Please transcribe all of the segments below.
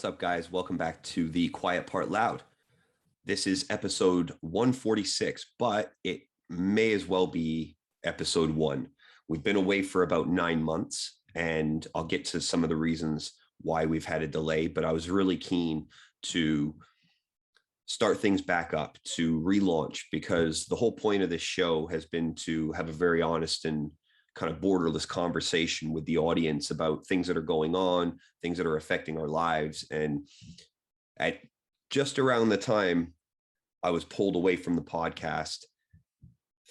What's up, guys? Welcome back to The Quiet Part Loud. This is episode 146, but it may as well be episode 1. We've been away for about 9 months, and I'll get to some of the reasons why we've had a delay, but I was really keen to start things back up, to relaunch, because the whole point of this show has been to have a very honest and kind of borderless conversation with the audience about things that are going on, things that are affecting our lives. And at just around the time I was pulled away from the podcast,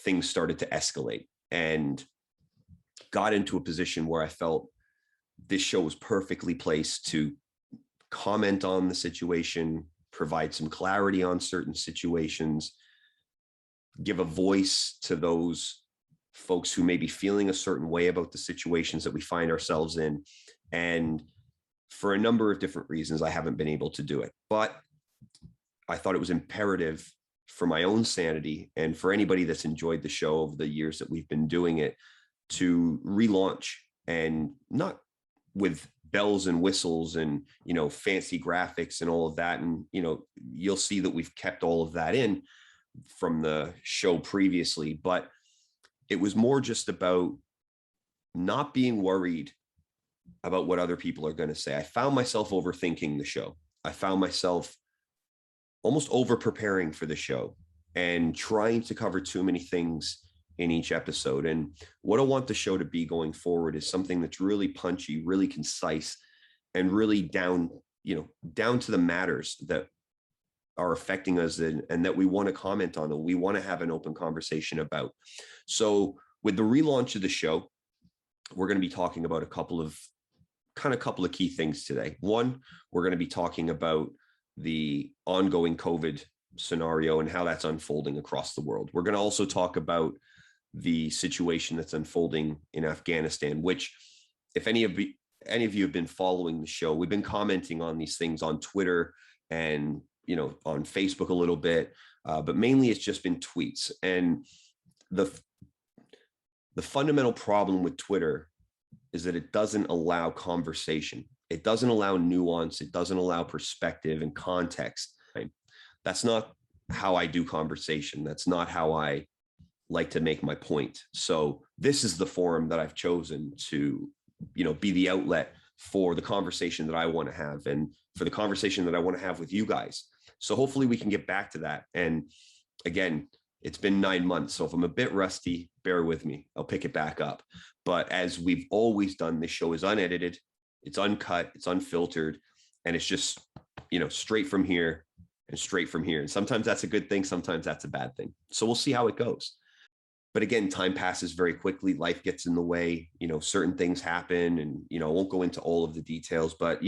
things started to escalate and got into a position where I felt this show was perfectly placed to comment on the situation, provide some clarity on certain situations, give a voice to those folks who may be feeling a certain way about the situations that we find ourselves in. And for a number of different reasons, I haven't been able to do it. But I thought it was imperative for my own sanity and for anybody that's enjoyed the show over the years that we've been doing it to relaunch, and not with bells and whistles and, fancy graphics and all of that. And, you'll see that we've kept all of that in from the show previously, but it was more just about not being worried about what other people are going to say. I found myself overthinking the show. I found myself almost over preparing for the show and trying to cover too many things in each episode. And what I want the show to be going forward is something that's really punchy, really concise, and really down to the matters that are affecting us and that we want to comment on and we want to have an open conversation about. So with the relaunch of the show, we're going to be talking about a couple of key things today. One, we're going to be talking about the ongoing COVID scenario and how that's unfolding across the world. We're going to also talk about the situation that's unfolding in Afghanistan, which, if any of you have been following the show, we've been commenting on these things on Twitter and on Facebook a little bit, but mainly it's just been tweets. And the fundamental problem with Twitter is that it doesn't allow conversation. It doesn't allow nuance. It doesn't allow perspective and context. That's not how I do conversation. That's not how I like to make my point. So this is the forum that I've chosen to, be the outlet for the conversation that I want to have and for the conversation that I want to have with you guys. So hopefully we can get back to that. And again, it's been 9 months. So if I'm a bit rusty, bear with me. I'll pick it back up. But as we've always done, this show is unedited, it's uncut, it's unfiltered, and it's just, straight from here and straight from here. And sometimes that's a good thing. Sometimes that's a bad thing. So we'll see how it goes. But again, time passes very quickly. Life gets in the way, certain things happen, and, I won't go into all of the details, but,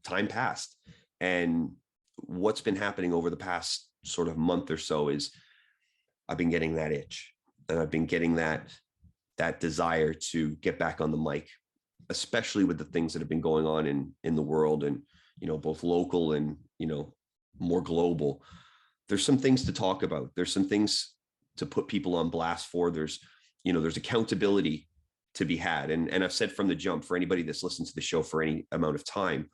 time passed. And what's been happening over the past sort of month or so is I've been getting that itch, and I've been getting that desire to get back on the mic, especially with the things that have been going on in the world and, both local and, more global. There's some things to talk about. There's some things to put people on blast for. There's accountability to be had. And I've said from the jump, for anybody that's listened to the show for any amount of time,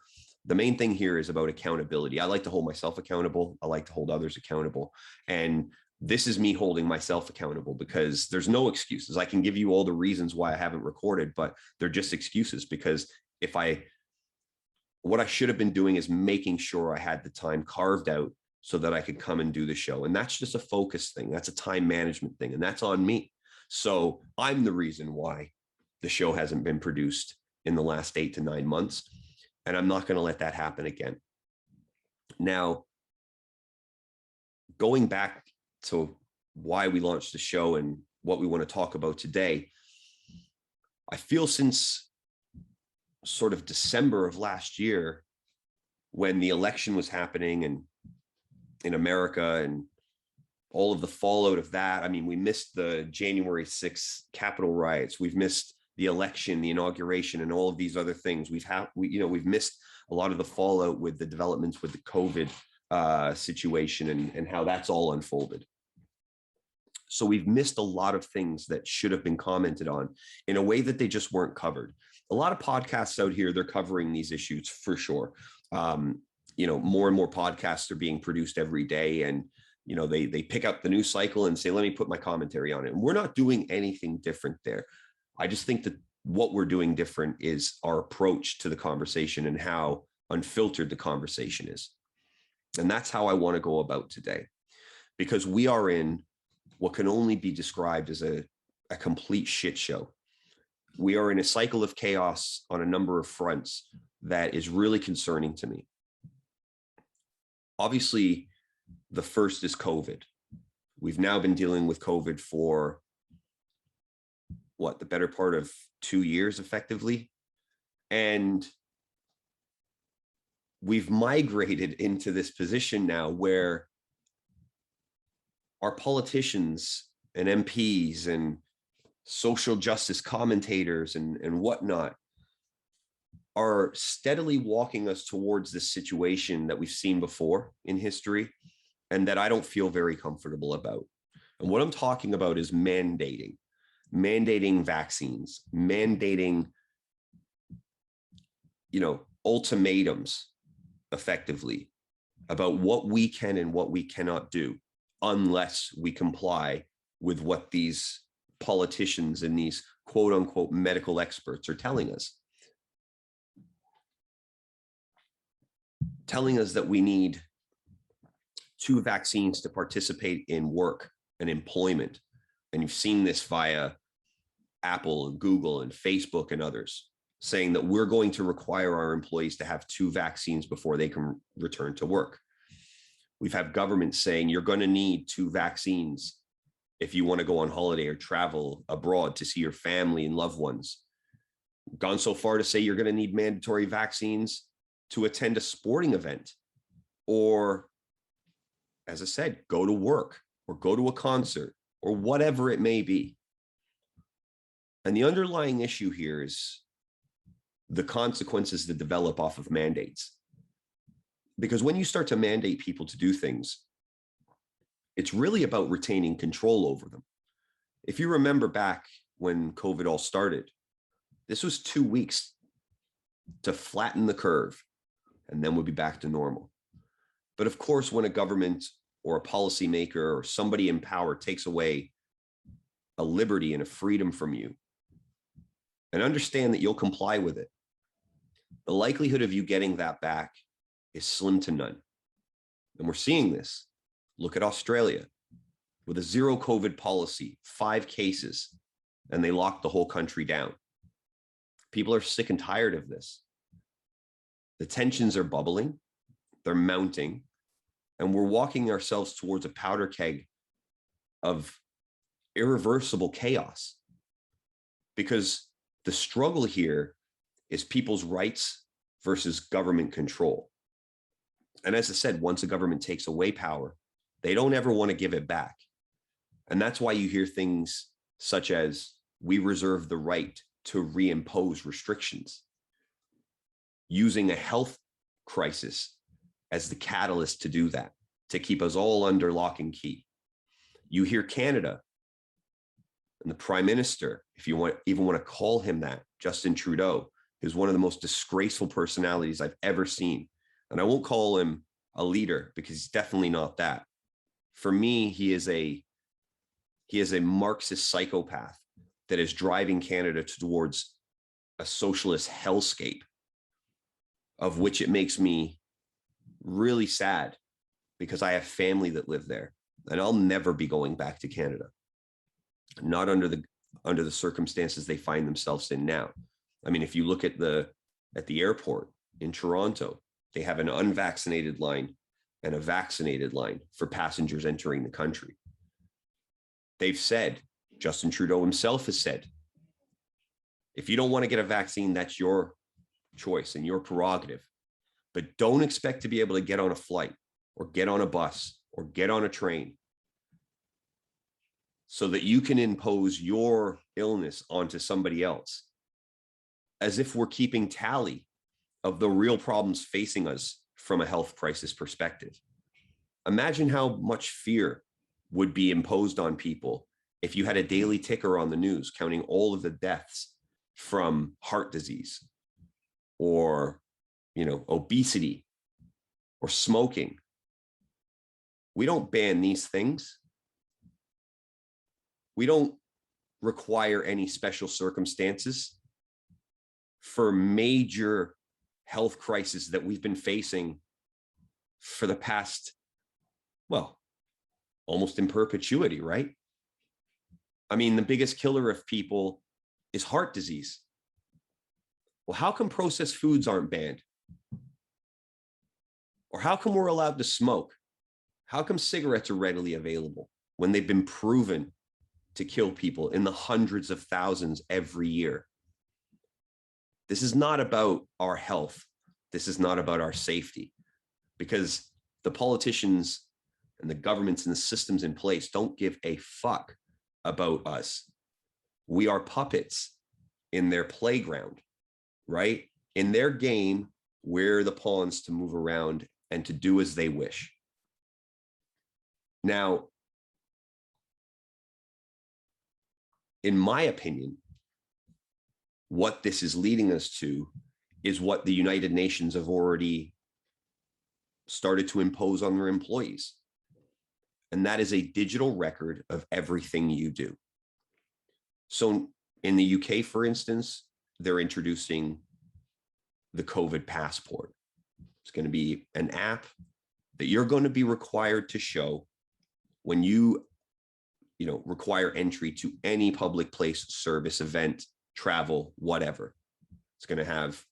the main thing here is about accountability. I like to hold myself accountable. I like to hold others accountable. And this is me holding myself accountable, because there's no excuses. I can give you all the reasons why I haven't recorded, but they're just excuses, because what I should have been doing is making sure I had the time carved out so that I could come and do the show. And that's just a focus thing. That's a time management thing. And that's on me. So I'm the reason why the show hasn't been produced in the last 8 to 9 months. And I'm not going to let that happen again. Now, going back to why we launched the show and what we want to talk about today, I feel since sort of December of last year, when the election was happening and in America and all of the fallout of that. I mean, we missed the January 6th Capitol riots. We've missed the election, the inauguration, and all of these other things. We've missed a lot of the fallout with the developments with the COVID situation and how that's all unfolded. So we've missed a lot of things that should have been commented on in a way that they just weren't covered. A lot of podcasts out here, they're covering these issues for sure. More and more podcasts are being produced every day, and they pick up the news cycle and say, let me put my commentary on it. And we're not doing anything different there. I just think that what we're doing different is our approach to the conversation and how unfiltered the conversation is. And that's how I want to go about today, because we are in what can only be described as a complete shit show. We are in a cycle of chaos on a number of fronts that is really concerning to me. Obviously, the first is COVID. We've now been dealing with COVID for the better part of 2 years, effectively. And we've migrated into this position now where our politicians and MPs and social justice commentators and whatnot are steadily walking us towards this situation that we've seen before in history, and that I don't feel very comfortable about. And what I'm talking about is mandating vaccines, mandating, ultimatums, effectively, about what we can and what we cannot do unless we comply with what these politicians and these quote unquote medical experts are telling us. Telling us that we need 2 vaccines to participate in work and employment. And you've seen this via Apple and Google and Facebook and others, saying that we're going to require our employees to have 2 vaccines before they can return to work. We've had governments saying you're going to need 2 vaccines if you want to go on holiday or travel abroad to see your family and loved ones. Gone so far to say you're going to need mandatory vaccines to attend a sporting event, or, as I said, go to work or go to a concert or whatever it may be. And the underlying issue here is the consequences that develop off of mandates. Because when you start to mandate people to do things, it's really about retaining control over them. If you remember back when COVID all started, this was 2 weeks to flatten the curve, and then we'll be back to normal. But of course, when a government or a policymaker or somebody in power takes away a liberty and a freedom from you, and understand that you'll comply with it, the likelihood of you getting that back is slim to none. And we're seeing this. Look at Australia with a 0 COVID policy, 5 cases, and they locked the whole country down. People are sick and tired of this. The tensions are bubbling, they're mounting, and we're walking ourselves towards a powder keg of irreversible chaos. Because the struggle here is people's rights versus government control. And as I said, once a government takes away power, they don't ever want to give it back. And that's why you hear things such as, we reserve the right to reimpose restrictions, using a health crisis as the catalyst to do that, to keep us all under lock and key. You hear Canada and the Prime Minister, if you even want to call him that, Justin Trudeau, is one of the most disgraceful personalities I've ever seen. And I won't call him a leader, because he's definitely not that. For me, he is a Marxist psychopath that is driving Canada towards a socialist hellscape, of which it makes me really sad, because I have family that live there, and I'll never be going back to Canada, not under the circumstances they find themselves in now. I mean, if you look at the airport in Toronto, they have an unvaccinated line and a vaccinated line for passengers entering the country. They've said, Justin Trudeau himself has said, if you don't want to get a vaccine, that's your choice and your prerogative. But don't expect to be able to get on a flight or get on a bus or get on a train so that you can impose your illness onto somebody else, as if we're keeping tally of the real problems facing us from a health crisis perspective. Imagine how much fear would be imposed on people if you had a daily ticker on the news counting all of the deaths from heart disease or, obesity or smoking. We don't ban these things. We don't require any special circumstances for major health crises that we've been facing for the past, well, almost in perpetuity, right? I mean, the biggest killer of people is heart disease. Well, how come processed foods aren't banned? Or how come we're allowed to smoke? How come cigarettes are readily available when they've been proven to kill people in the hundreds of thousands every year? This is not about our health. This is not about our safety, because the politicians and the governments and the systems in place don't give a fuck about us. We are puppets in their playground, right? In their game, we're the pawns to move around and to do as they wish. Now, in my opinion, what this is leading us to is what the United Nations have already started to impose on their employees. And that is a digital record of everything you do. So in the UK, for instance, they're introducing the COVID passport. It's going to be an app that you're going to be required to show when you require entry to any public place, service, event, travel, whatever. It's going to have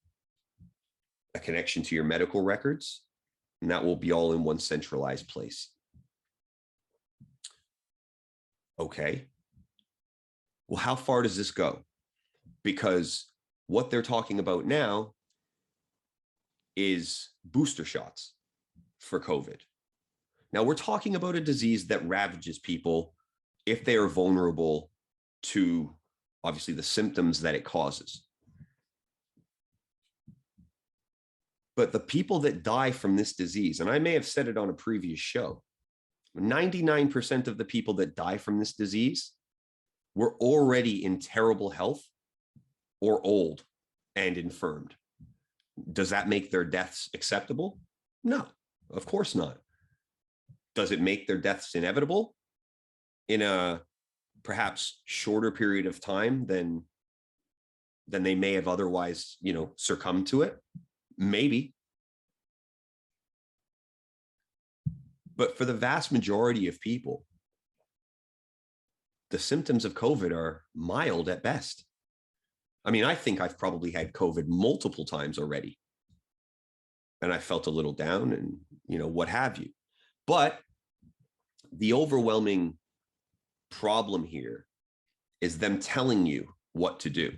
a connection to your medical records, and that will be all in one centralized place. Okay. Well, how far does this go? Because what they're talking about now is booster shots for COVID. Now, we're talking about a disease that ravages people if they are vulnerable to, obviously, the symptoms that it causes. But the people that die from this disease, and I may have said it on a previous show, 99% of the people that die from this disease were already in terrible health or old and infirmed. Does that make their deaths acceptable? No, of course not. Does it make their deaths inevitable in a perhaps shorter period of time than they may have otherwise, succumbed to it? Maybe. But for the vast majority of people, the symptoms of COVID are mild at best. I mean, I think I've probably had COVID multiple times already, and I felt a little down and, what have you. But the overwhelming problem here is them telling you what to do.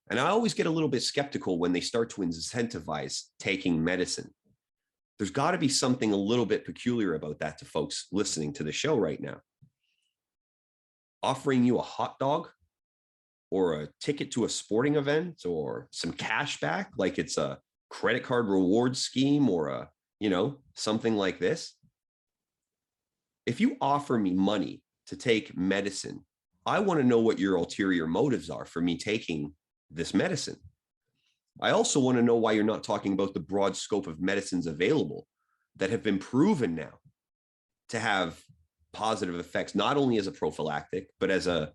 And I always get a little bit skeptical when they start to incentivize taking medicine. There's got to be something a little bit peculiar about that to folks listening to the show right now. Offering you a hot dog or a ticket to a sporting event or some cash back, like it's a credit card reward scheme or something like this. If you offer me money to take medicine, I want to know what your ulterior motives are for me taking this medicine. I also want to know why you're not talking about the broad scope of medicines available that have been proven now to have positive effects, not only as a prophylactic, but as a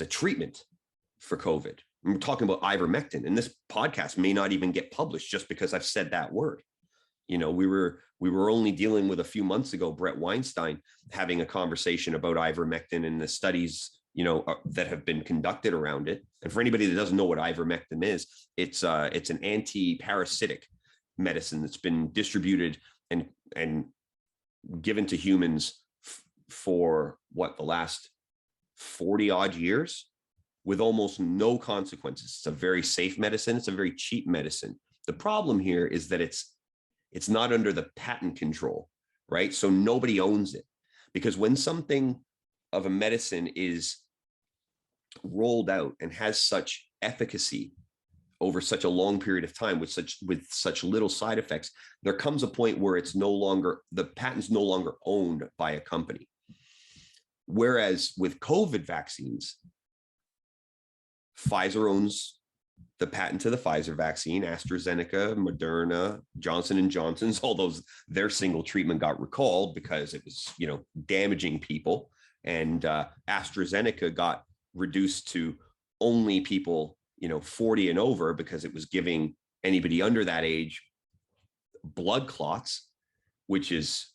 treatment for COVID. We're talking about ivermectin, and this podcast may not even get published just because I've said that word. We were only dealing with a few months ago, Brett Weinstein having a conversation about ivermectin and the studies, that have been conducted around it. And for anybody that doesn't know what ivermectin is, it's an anti-parasitic medicine that's been distributed and given to humans for the last 40 odd years with almost no consequences. It's a very safe medicine. It's a very cheap medicine. The problem here is that it's not under the patent control, right? So nobody owns it, because when something of a medicine is rolled out and has such efficacy over such a long period of time with such little side effects, there comes a point where the patent's no longer owned by a company. Whereas with COVID vaccines, Pfizer owns the patent to the Pfizer vaccine, AstraZeneca, Moderna, Johnson & Johnson's, although their single treatment got recalled because it was, damaging people. And AstraZeneca got reduced to only people, 40 and over because it was giving anybody under that age blood clots, which is,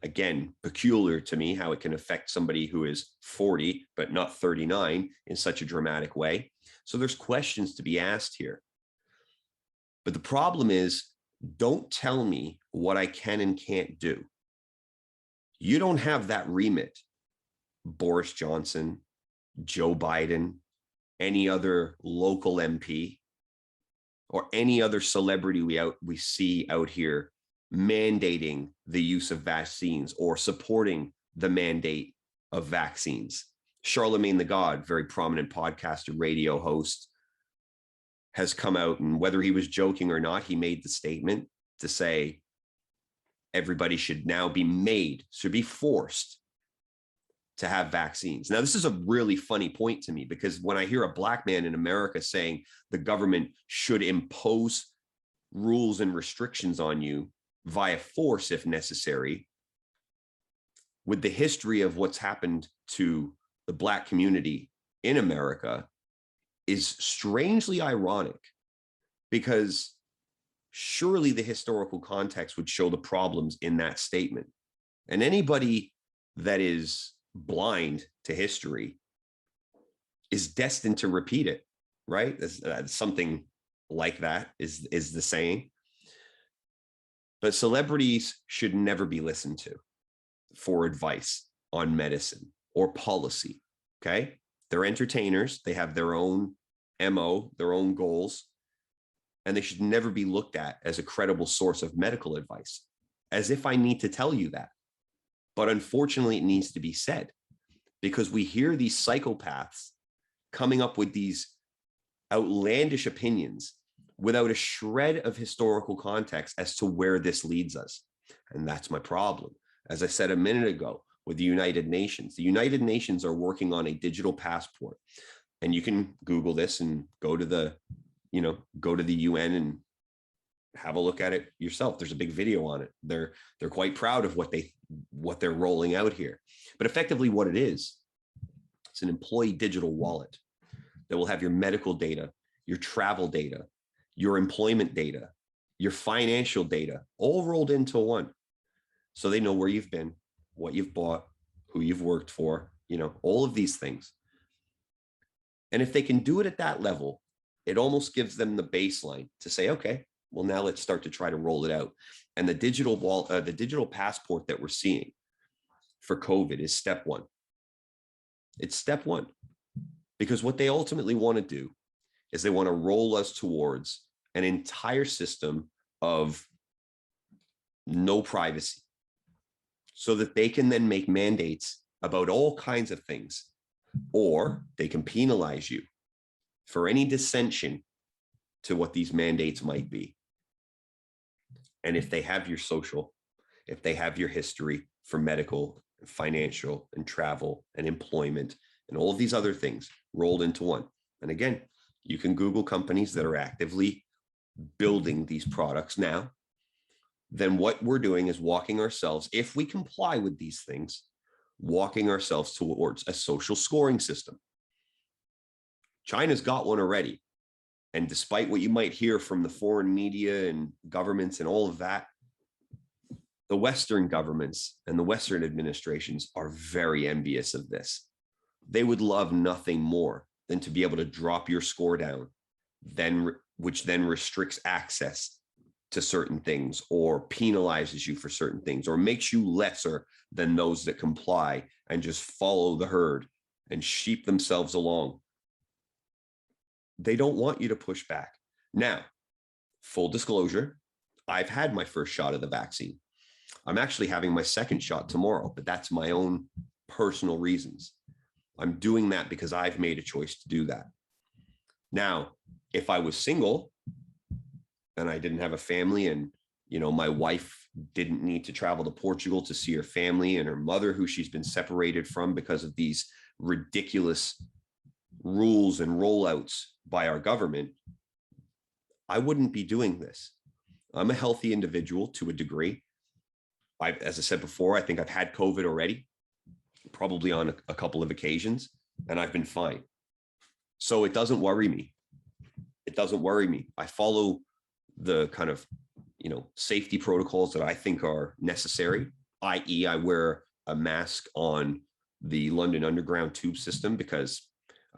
again, peculiar to me how it can affect somebody who is 40 but not 39 in such a dramatic way. So there's questions to be asked here. But the problem is, don't tell me what I can and can't do. You don't have that remit. Boris Johnson, Joe Biden, any other local MP, or any other celebrity we see out here mandating the use of vaccines or supporting the mandate of vaccines. Charlemagne the God, very prominent podcaster, radio host, has come out, and whether he was joking or not, he made the statement to say everybody should be forced to have vaccines. Now, this is a really funny point to me, because when I hear a Black man in America saying the government should impose rules and restrictions on you via force if necessary, with the history of what's happened to the Black community in America, is strangely ironic, because surely the historical context would show the problems in that statement. And anybody that is blind to history is destined to repeat it, right? Something like that is the saying. But celebrities should never be listened to for advice on medicine or policy, okay? They're entertainers. They have their own MO, their own goals, and they should never be looked at as a credible source of medical advice, as if I need to tell you that. But unfortunately, it needs to be said, because we hear these psychopaths coming up with these outlandish opinions without a shred of historical context as to where this leads us. And that's my problem. As I said a minute ago with the United Nations are working on a digital passport. And you can Google this and go to the UN and have a look at it yourself. There's a big video on it. They're quite proud of what they're rolling out here. But effectively what it is, it's an employee digital wallet that will have your medical data, your travel data, your employment data, your financial data, all rolled into one. So they know where you've been, what you've bought, who you've worked for, all of these things. And if they can do it at that level, it almost gives them the baseline to say, okay, well, now let's start to try to roll it out. And the digital passport that we're seeing for COVID is step one. It's step one, because what they ultimately want to do is they want to roll us towards an entire system of no privacy, so that they can then make mandates about all kinds of things, or they can penalize you for any dissension to what these mandates might be. And if they have your social, if they have your history for medical, financial, and travel, and employment, and all of these other things rolled into one. And again, you can Google companies that are actively building these products now. Then what we're doing is walking ourselves, if we comply with these things, walking ourselves towards a social scoring system. China's got one already. And despite what you might hear from the foreign media and governments and all of that, the Western governments and the Western administrations are very envious of this. They would love nothing more than to be able to drop your score down, which then restricts access to certain things, or penalizes you for certain things, or makes you lesser than those that comply and just follow the herd and sheep themselves along. They don't want you to push back. Now, full disclosure, I've had my first shot of the vaccine. I'm actually having my second shot tomorrow, but that's my own personal reasons. I'm doing that because I've made a choice to do that. Now, if I was single and I didn't have a family, and my wife didn't need to travel to Portugal to see her family and her mother, who she's been separated from because of these ridiculous rules and rollouts by our government, I wouldn't be doing this. I'm a healthy individual to a degree. As I said before, I think I've had COVID already, probably on a couple of occasions, and I've been fine. So it doesn't worry me. It doesn't worry me. I follow the kind of, safety protocols that I think are necessary, i.e. I wear a mask on the London Underground tube system because,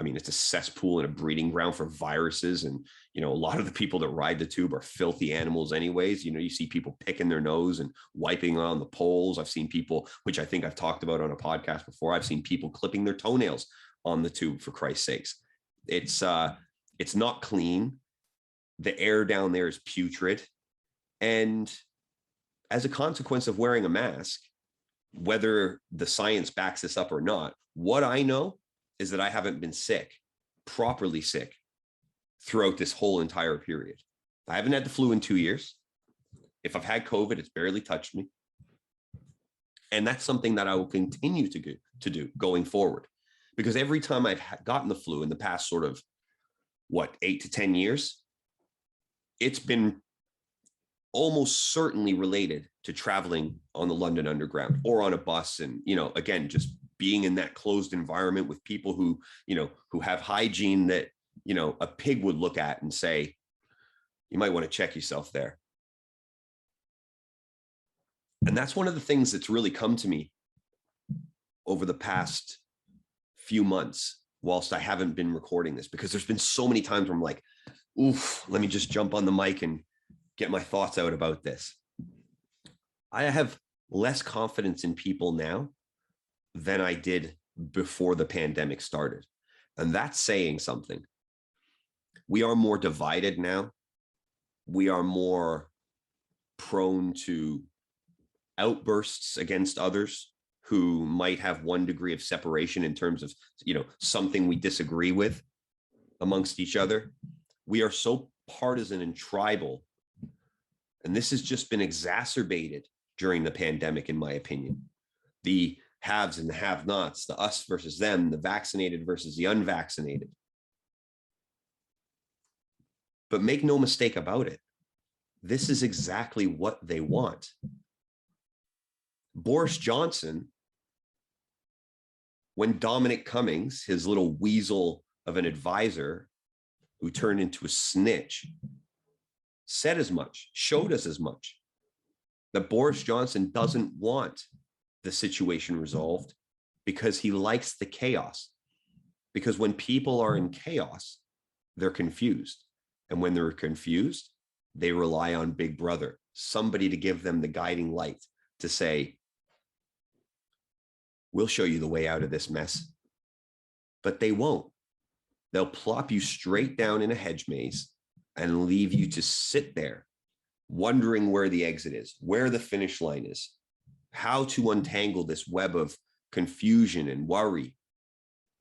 it's a cesspool and a breeding ground for viruses. And, a lot of the people that ride the tube are filthy animals anyways. You see people picking their nose and wiping on the poles. I've seen people, which I think I've talked about on a podcast before, I've seen people clipping their toenails on the tube, for Christ's sakes. It's not clean. The air down there is putrid. And as a consequence of wearing a mask, whether the science backs this up or not, what I know is that I haven't been sick, properly sick, throughout this whole entire period. I haven't had the flu in 2 years. If I've had COVID, it's barely touched me. And that's something that I will continue to do going forward. Because every time I've gotten the flu in the past sort of, 8 to 10 years, it's been almost certainly related to traveling on the London Underground or on a bus. And, again, just being in that closed environment with people who have hygiene that, a pig would look at and say, you might want to check yourself there. And that's one of the things that's really come to me over the past few months whilst I haven't been recording this, because there's been so many times where I'm like, oof, let me just jump on the mic and get my thoughts out about this. I have less confidence in people now than I did before the pandemic started. And that's saying something. We are more divided now. We are more prone to outbursts against others who might have one degree of separation in terms of, something we disagree with amongst each other. We are so partisan and tribal. And this has just been exacerbated during the pandemic, in my opinion. The haves and the have-nots, the us versus them, the vaccinated versus the unvaccinated. But make no mistake about it, this is exactly what they want. Boris Johnson, when Dominic Cummings, his little weasel of an advisor who turned into a snitch, said as much, showed us as much, that Boris Johnson doesn't want the situation resolved because he likes the chaos. Because when people are in chaos, they're confused. And when they're confused, they rely on Big Brother, somebody to give them the guiding light to say, we'll show you the way out of this mess. But they won't. They'll plop you straight down in a hedge maze and leave you to sit there wondering where the exit is, where the finish line is, how to untangle this web of confusion and worry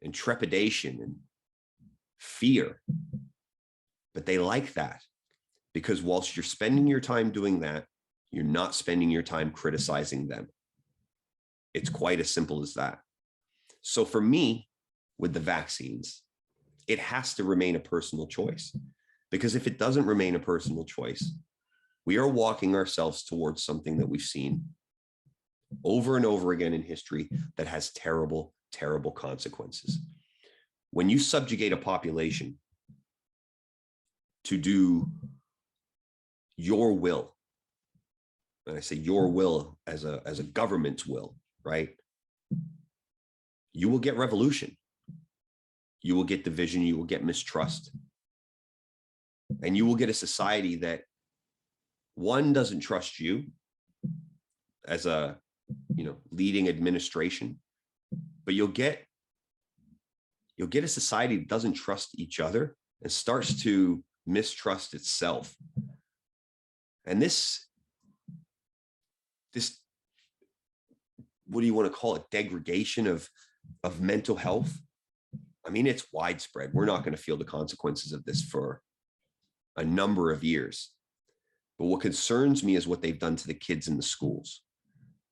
and trepidation and fear. But they like that because whilst you're spending your time doing that, you're not spending your time criticizing them. It's quite as simple as that. So for me, with the vaccines, it has to remain a personal choice, because if it doesn't remain a personal choice, we are walking ourselves towards something that we've seen over and over again in history that has terrible, terrible consequences. When you subjugate a population to do your will, and I say your will as a government's will, right? You will get revolution. You will get division. You will get mistrust. And you will get a society that, one, doesn't trust you as a, leading administration, but you'll get a society that doesn't trust each other and starts to mistrust itself. And this, what do you want to call it? Degradation of mental health. I mean, it's widespread. We're not going to feel the consequences of this for a number of years. But what concerns me is what they've done to the kids in the schools.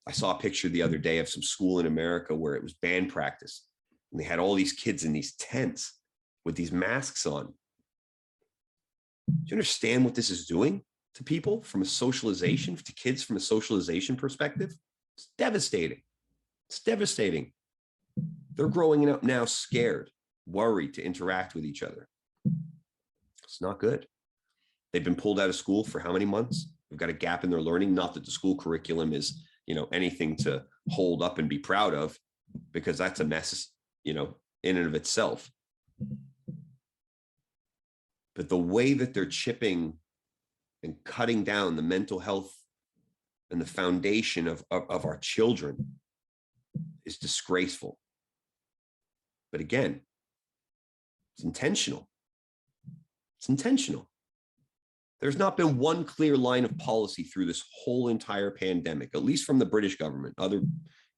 I saw a picture the other day of some school in America where it was band practice. And they had all these kids in these tents with these masks on. Do you understand what this is doing to people from a socialization, to kids from a socialization perspective? It's devastating. It's devastating. They're growing up now scared, worried to interact with each other. It's not good. They've been pulled out of school for how many months? They've got a gap in their learning. Not that the school curriculum is, anything to hold up and be proud of, because that's a mess, in and of itself. But the way that they're chipping and cutting down the mental health and the foundation of our children is disgraceful. But again, it's intentional. It's intentional. There's not been one clear line of policy through this whole entire pandemic, at least from the British government. Other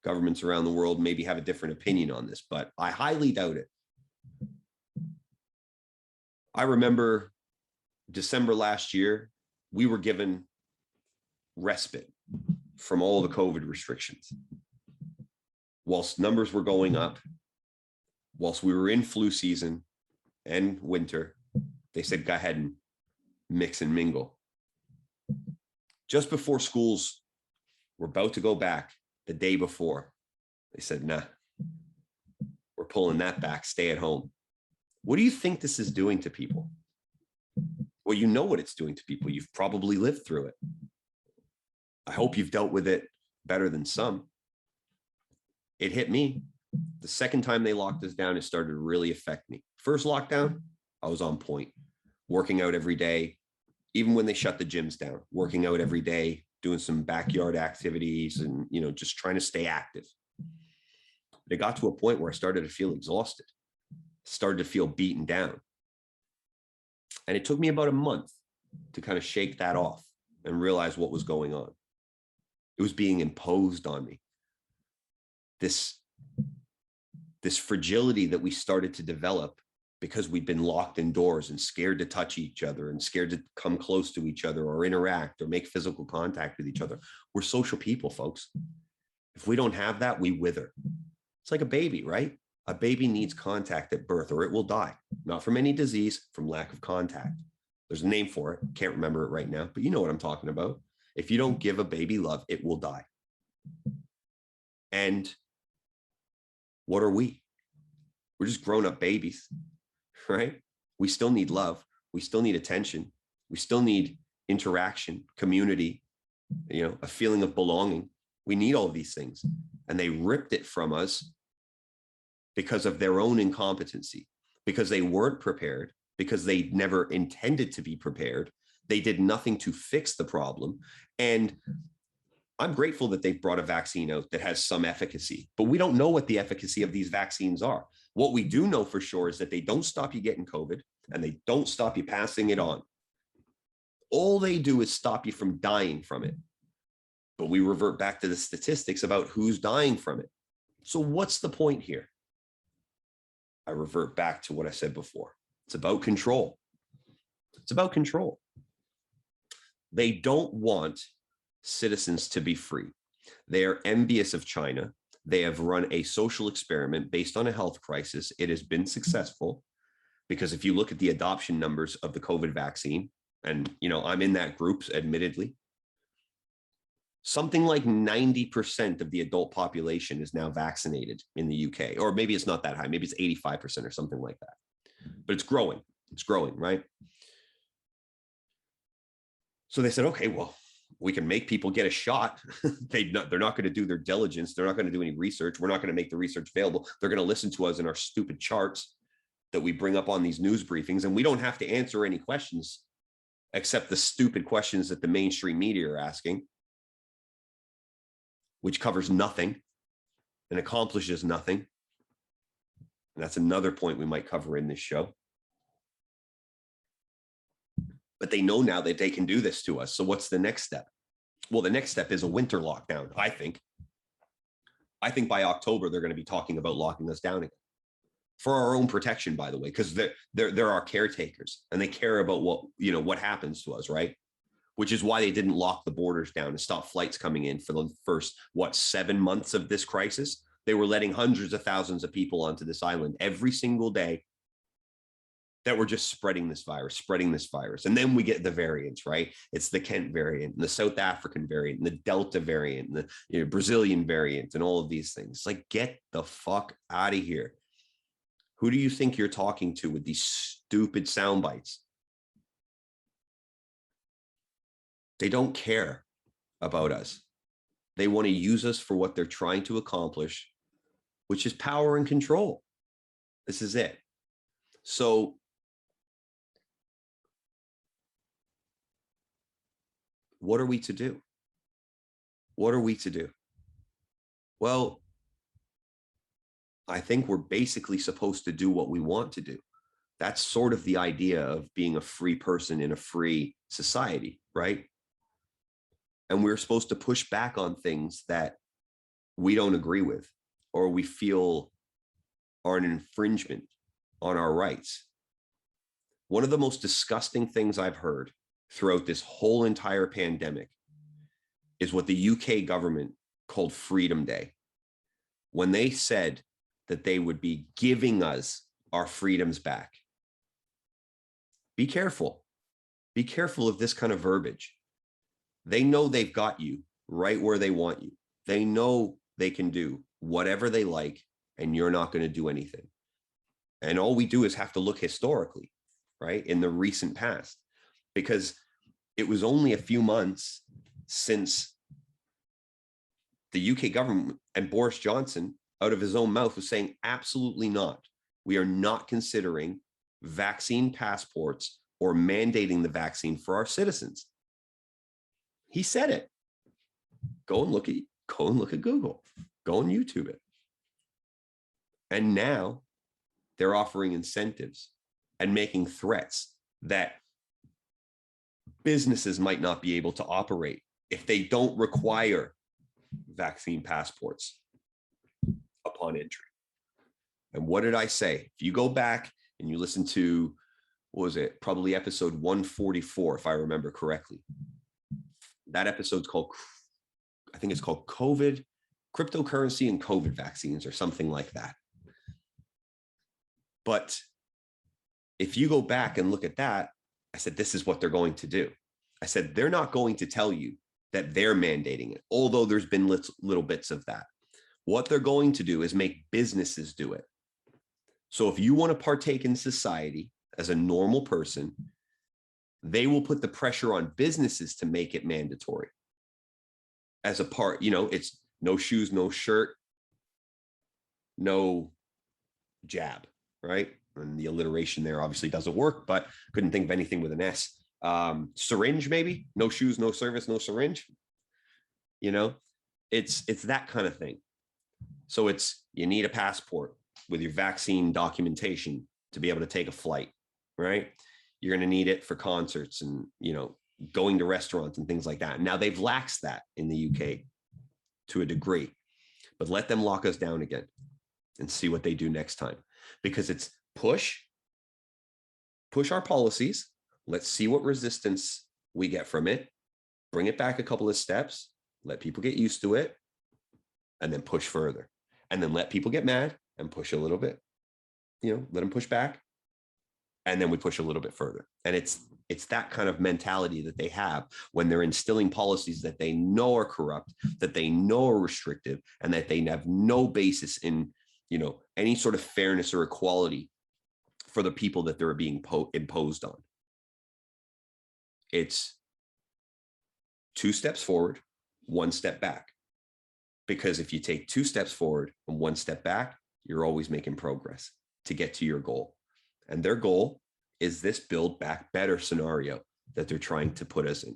governments around the world maybe have a different opinion on this, but I highly doubt it. I remember December last year, we were given respite from all the COVID restrictions. Whilst numbers were going up, whilst we were in flu season and winter, they said, go ahead and mix and mingle. Just before schools were about to go back, the day before, they said, nah, we're pulling that back, stay at home. What do you think this is doing to people? Well, you know what it's doing to people. You've probably lived through it. I hope you've dealt with it better than some. It hit me. The second time they locked us down, it started to really affect me. First lockdown, I was on point, working out every day. Even when they shut the gyms down, working out every day, doing some backyard activities and, just trying to stay active. It got to a point where I started to feel exhausted, started to feel beaten down. And it took me about a month to kind of shake that off and realize what was going on. It was being imposed on me. This fragility that we started to develop because we'd been locked indoors and scared to touch each other and scared to come close to each other or interact or make physical contact with each other. We're social people, folks. If we don't have that, we wither. It's like a baby, right? A baby needs contact at birth or it will die, not from any disease, from lack of contact. There's a name for it. Can't remember it right now, but you know what I'm talking about. If you don't give a baby love, it will die. And what are we? We're just grown-up babies, right? We still need love. We still need attention. We still need interaction, community, a feeling of belonging. We need all these things. And they ripped it from us because of their own incompetency, because they weren't prepared, because they never intended to be prepared. They did nothing to fix the problem. And I'm grateful that they've brought a vaccine out that has some efficacy, but we don't know what the efficacy of these vaccines are. What we do know for sure is that they don't stop you getting COVID and they don't stop you passing it on. All they do is stop you from dying from it. But we revert back to the statistics about who's dying from it. So what's the point here? I revert back to what I said before. It's about control. It's about control. They don't want citizens to be free. They are envious of China. They have run a social experiment based on a health crisis. It has been successful because if you look at the adoption numbers of the COVID vaccine, and I'm in that group, admittedly, something like 90% of the adult population is now vaccinated in the UK, or maybe it's not that high. Maybe it's 85% or something like that, but it's growing. It's growing, right? So they said, okay, well, we can make people get a shot. They're not going to do their diligence. They're not going to do any research. We're not going to make the research available. They're going to listen to us in our stupid charts that we bring up on these news briefings. And we don't have to answer any questions except the stupid questions that the mainstream media are asking, which covers nothing and accomplishes nothing. And that's another point we might cover in this show. But they know now that they can do this to us. So what's the next step? Well, the next step is a winter lockdown, I think. I think by October, they're going to be talking about locking us down again. For our own protection, by the way, because they're our caretakers and they care about what happens to us, right? Which is why they didn't lock the borders down and stop flights coming in for the first, 7 months of this crisis. They were letting hundreds of thousands of people onto this island every single day. that we're just spreading this virus. And then we get the variants, right? It's the Kent variant, and the South African variant, and the Delta variant, and the Brazilian variant, and all of these things. Like, get the fuck out of here. Who do you think you're talking to with these stupid sound bites? They don't care about us. They want to use us for what they're trying to accomplish, which is power and control. This is it. So what are we to do? What are we to do? Well, I think we're basically supposed to do what we want to do. That's sort of the idea of being a free person in a free society, right? And we're supposed to push back on things that we don't agree with or we feel are an infringement on our rights. One of the most disgusting things I've heard throughout this whole entire pandemic is what the UK government called Freedom Day, when they said that they would be giving us our freedoms back. Be careful. Be careful of this kind of verbiage. They know they've got you right where they want you. They know they can do whatever they like, and you're not going to do anything. And all we do is have to look historically, right, in the recent past, because it was only a few months since the UK government and Boris Johnson, out of his own mouth, was saying, absolutely not. We are not considering vaccine passports or mandating the vaccine for our citizens. He said it. Go and look at Google. Go on YouTube it. And now they're offering incentives and making threats that businesses might not be able to operate if they don't require vaccine passports upon entry. And what did I say? If you go back and you listen to, what was it? Probably episode 144, if I remember correctly. That episode's called, I think it's called COVID, cryptocurrency and COVID vaccines or something like that. But if you go back and look at that, I said, this is what they're going to do. I said, they're not going to tell you that they're mandating it, although there's been little bits of that. What they're going to do is make businesses do it. So if you want to partake in society as a normal person, they will put the pressure on businesses to make it mandatory. As a part, it's no shoes, no shirt, no jab, right? And the alliteration there obviously doesn't work, but couldn't think of anything with an S. Syringe, maybe? No shoes, no service, no syringe. It's that kind of thing. So you need a passport with your vaccine documentation to be able to take a flight, right? You're going to need it for concerts and, going to restaurants and things like that. Now they've laxed that in the UK to a degree, but let them lock us down again and see what they do next time, because it's push our policies. Let's see what resistance we get from it, bring it back a couple of steps, let people get used to it, and then push further. And then let people get mad and push a little bit, let them push back. And then we push a little bit further. And it's that kind of mentality that they have when they're instilling policies that they know are corrupt, that they know are restrictive, and that they have no basis in, any sort of fairness or equality for the people that they're being imposed on. It's 2 steps forward, 1 step back. Because if you take 2 steps forward and 1 step back, you're always making progress to get to your goal. And their goal is this build back better scenario that they're trying to put us in.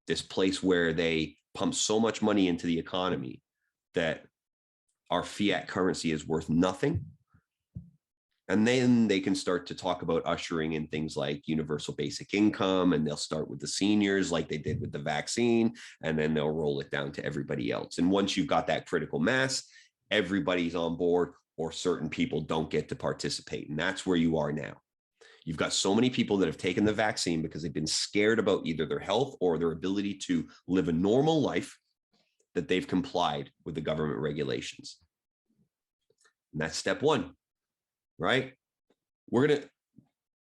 This place where they pump so much money into the economy that our fiat currency is worth nothing. And then they can start to talk about ushering in things like universal basic income, and they'll start with the seniors like they did with the vaccine, and then they'll roll it down to everybody else. And once you've got that critical mass, everybody's on board, or certain people don't get to participate. And that's where you are now. You've got so many people that have taken the vaccine because they've been scared about either their health or their ability to live a normal life, that they've complied with the government regulations. And that's step 1, right?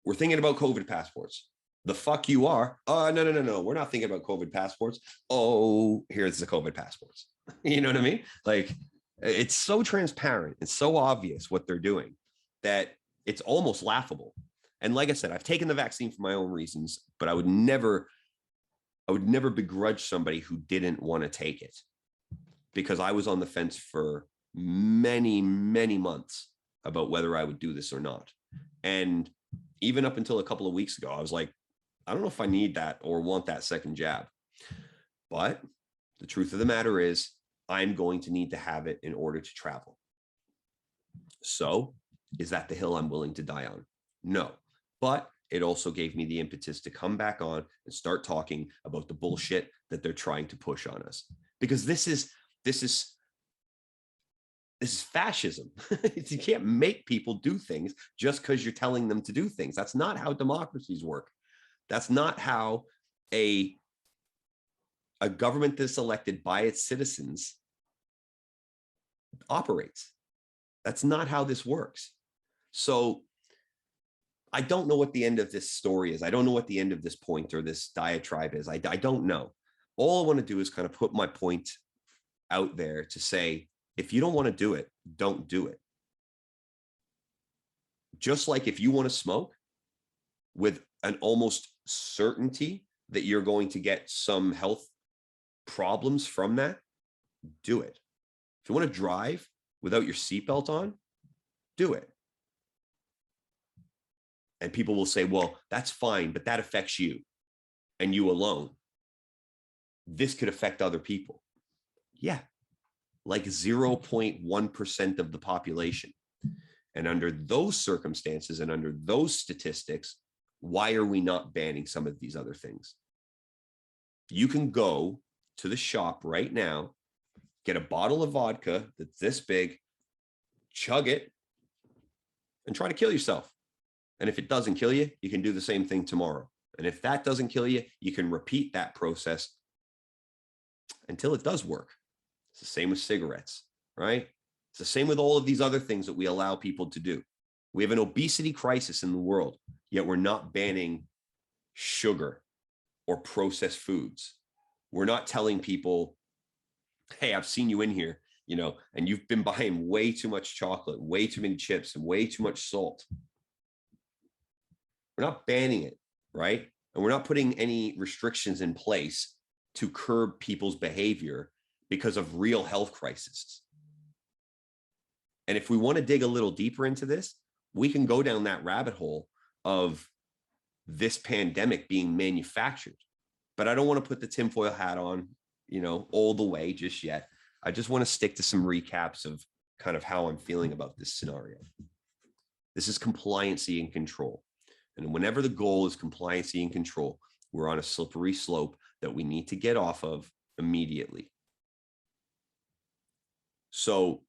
we're thinking about COVID passports. The fuck you are. No. We're not thinking about COVID passports. Oh, here's the COVID passports. You know what I mean? Like, it's so transparent. It's so obvious what they're doing that it's almost laughable. And like I said, I've taken the vaccine for my own reasons, but I would never begrudge somebody who didn't want to take it, because I was on the fence for many, many months about whether I would do this or not. And even up until a couple of weeks ago, I was like, I don't know if I need that or want that second jab. But the truth of the matter is, I'm going to need to have it in order to travel. So is that the hill I'm willing to die on? No. But it also gave me the impetus to come back on and start talking about the bullshit that they're trying to push on us. Because this is fascism. You can't make people do things just because you're telling them to do things. That's not how democracies work. That's not how a government that's elected by its citizens operates. That's not how this works. So I don't know what the end of this story is. I don't know what the end of this point or this diatribe is. I don't know. All I want to do is kind of put my point out there to say, if you don't want to do it, don't do it. Just like if you want to smoke with an almost certainty that you're going to get some health problems from that, do it. If you want to drive without your seatbelt on, do it. And people will say, well, that's fine, but that affects you and you alone. This could affect other people. Yeah, like 0.1% of the population. And under those circumstances and under those statistics, why are we not banning some of these other things? You can go to the shop right now, get a bottle of vodka that's this big, chug it, and try to kill yourself. And if it doesn't kill you, you can do the same thing tomorrow. And if that doesn't kill you, you can repeat that process until it does work. It's the same with cigarettes, right? It's the same with all of these other things that we allow people to do. We have an obesity crisis in the world, yet we're not banning sugar or processed foods. We're not telling people, hey, I've seen you in here, and you've been buying way too much chocolate, way too many chips, and way too much salt. We're not banning it, right? And we're not putting any restrictions in place to curb people's behavior because of real health crises. And if we want to dig a little deeper into this, we can go down that rabbit hole of this pandemic being manufactured. But I don't want to put the tinfoil hat on, all the way just yet. I just want to stick to some recaps of kind of how I'm feeling about this scenario. This is compliancy and control. And whenever the goal is compliancy and control, we're on a slippery slope that we need to get off of immediately. So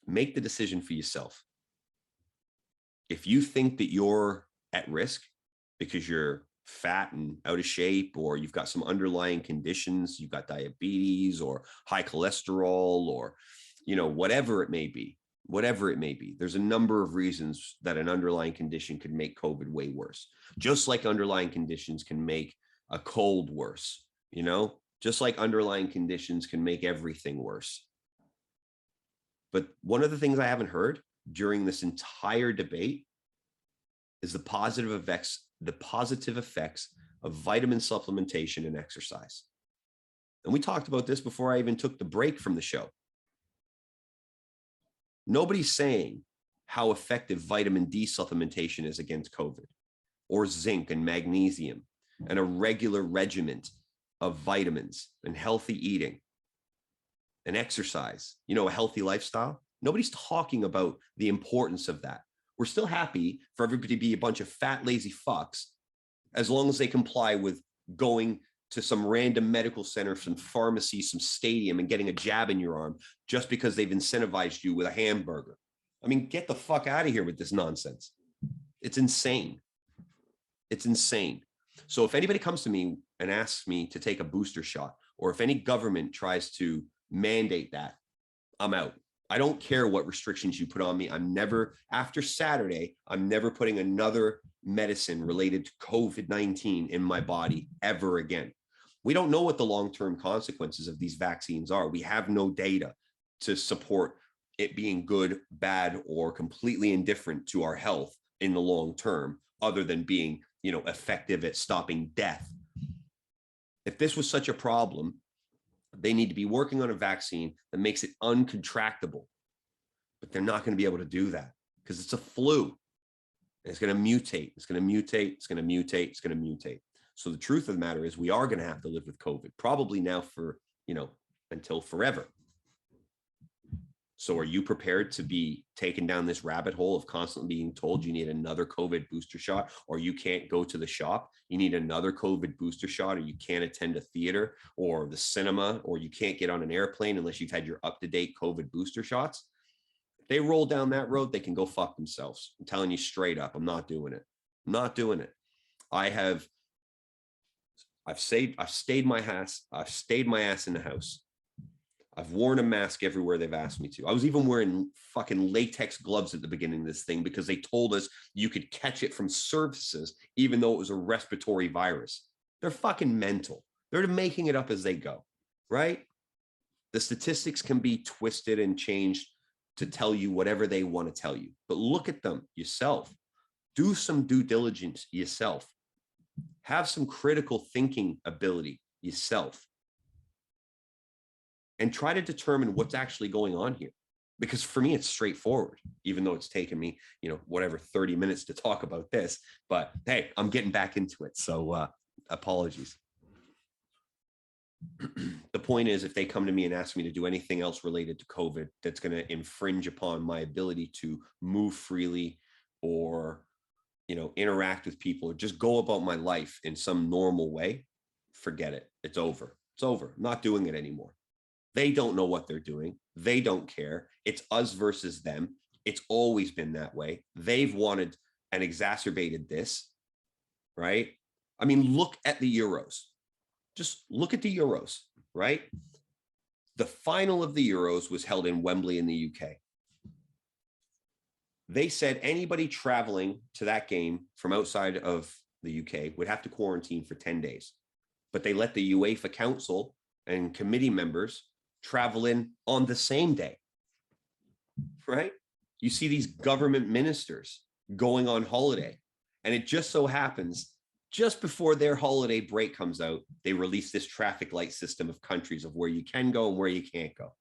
make the decision for yourself. If you think that you're at risk because you're fat and out of shape, or you've got some underlying conditions, you've got diabetes or high cholesterol, or, whatever it may be, there's a number of reasons that an underlying condition could make COVID way worse. Just like underlying conditions can make a cold worse, just like underlying conditions can make everything worse. But one of the things I haven't heard during this entire debate is the positive effects of vitamin supplementation and exercise. And we talked about this before I even took the break from the show. Nobody's saying how effective vitamin D supplementation is against COVID, or zinc and magnesium, and a regular regimen of vitamins and healthy eating and exercise, a healthy lifestyle. Nobody's talking about the importance of that. We're still happy for everybody to be a bunch of fat, lazy fucks, as long as they comply with going to some random medical center, some pharmacy, some stadium, and getting a jab in your arm just because they've incentivized you with a hamburger. I mean, get the fuck out of here with this nonsense. It's insane. It's insane. So if anybody comes to me and asks me to take a booster shot, or if any government tries to mandate that, I'm out. I don't care what restrictions you put on me. I'm never, after Saturday, I'm never putting another medicine related to COVID-19 in my body ever again. We don't know what the long-term consequences of these vaccines are. We have no data to support it being good, bad, or completely indifferent to our health in the long term, other than being, effective at stopping death. If this was such a problem, they need to be working on a vaccine that makes it uncontractable. But they're not going to be able to do that because it's a flu. It's going to mutate. It's going to mutate. It's going to mutate. It's going to mutate. So the truth of the matter is we are going to have to live with COVID, probably now for, until forever. So are you prepared to be taken down this rabbit hole of constantly being told you need another COVID booster shot, or you can't go to the shop, you need another COVID booster shot, or you can't attend a theater or the cinema, or you can't get on an airplane unless you've had your up-to-date COVID booster shots? If they roll down that road, they can go fuck themselves. I'm telling you straight up, I'm not doing it. I'm not doing it. I've stayed my ass in the house. I've worn a mask everywhere they've asked me to. I was even wearing fucking latex gloves at the beginning of this thing because they told us you could catch it from surfaces, even though it was a respiratory virus. They're fucking mental. They're making it up as they go, right? The statistics can be twisted and changed to tell you whatever they want to tell you, but look at them yourself. Do some due diligence yourself. Have some critical thinking ability yourself. And try to determine what's actually going on here. Because for me, it's straightforward, even though it's taken me, 30 minutes to talk about this. But hey, I'm getting back into it. So apologies. The point is, if they come to me and ask me to do anything else related to COVID that's going to infringe upon my ability to move freely or, interact with people or just go about my life in some normal way, forget it. It's over. It's over. I'm not doing it anymore. They don't know what they're doing. They don't care. It's us versus them. It's always been that way. They've wanted and exacerbated this, right? I mean, look at the Euros. Just look at the Euros, right? The final of the Euros was held in Wembley in the UK. They said anybody traveling to that game from outside of the UK would have to quarantine for 10 days. But they let the UEFA Council and committee members travel in on the same day, right? You see these government ministers going on holiday, and it just so happens just before their holiday break comes out, they release this traffic light system of countries of where you can go and where you can't go.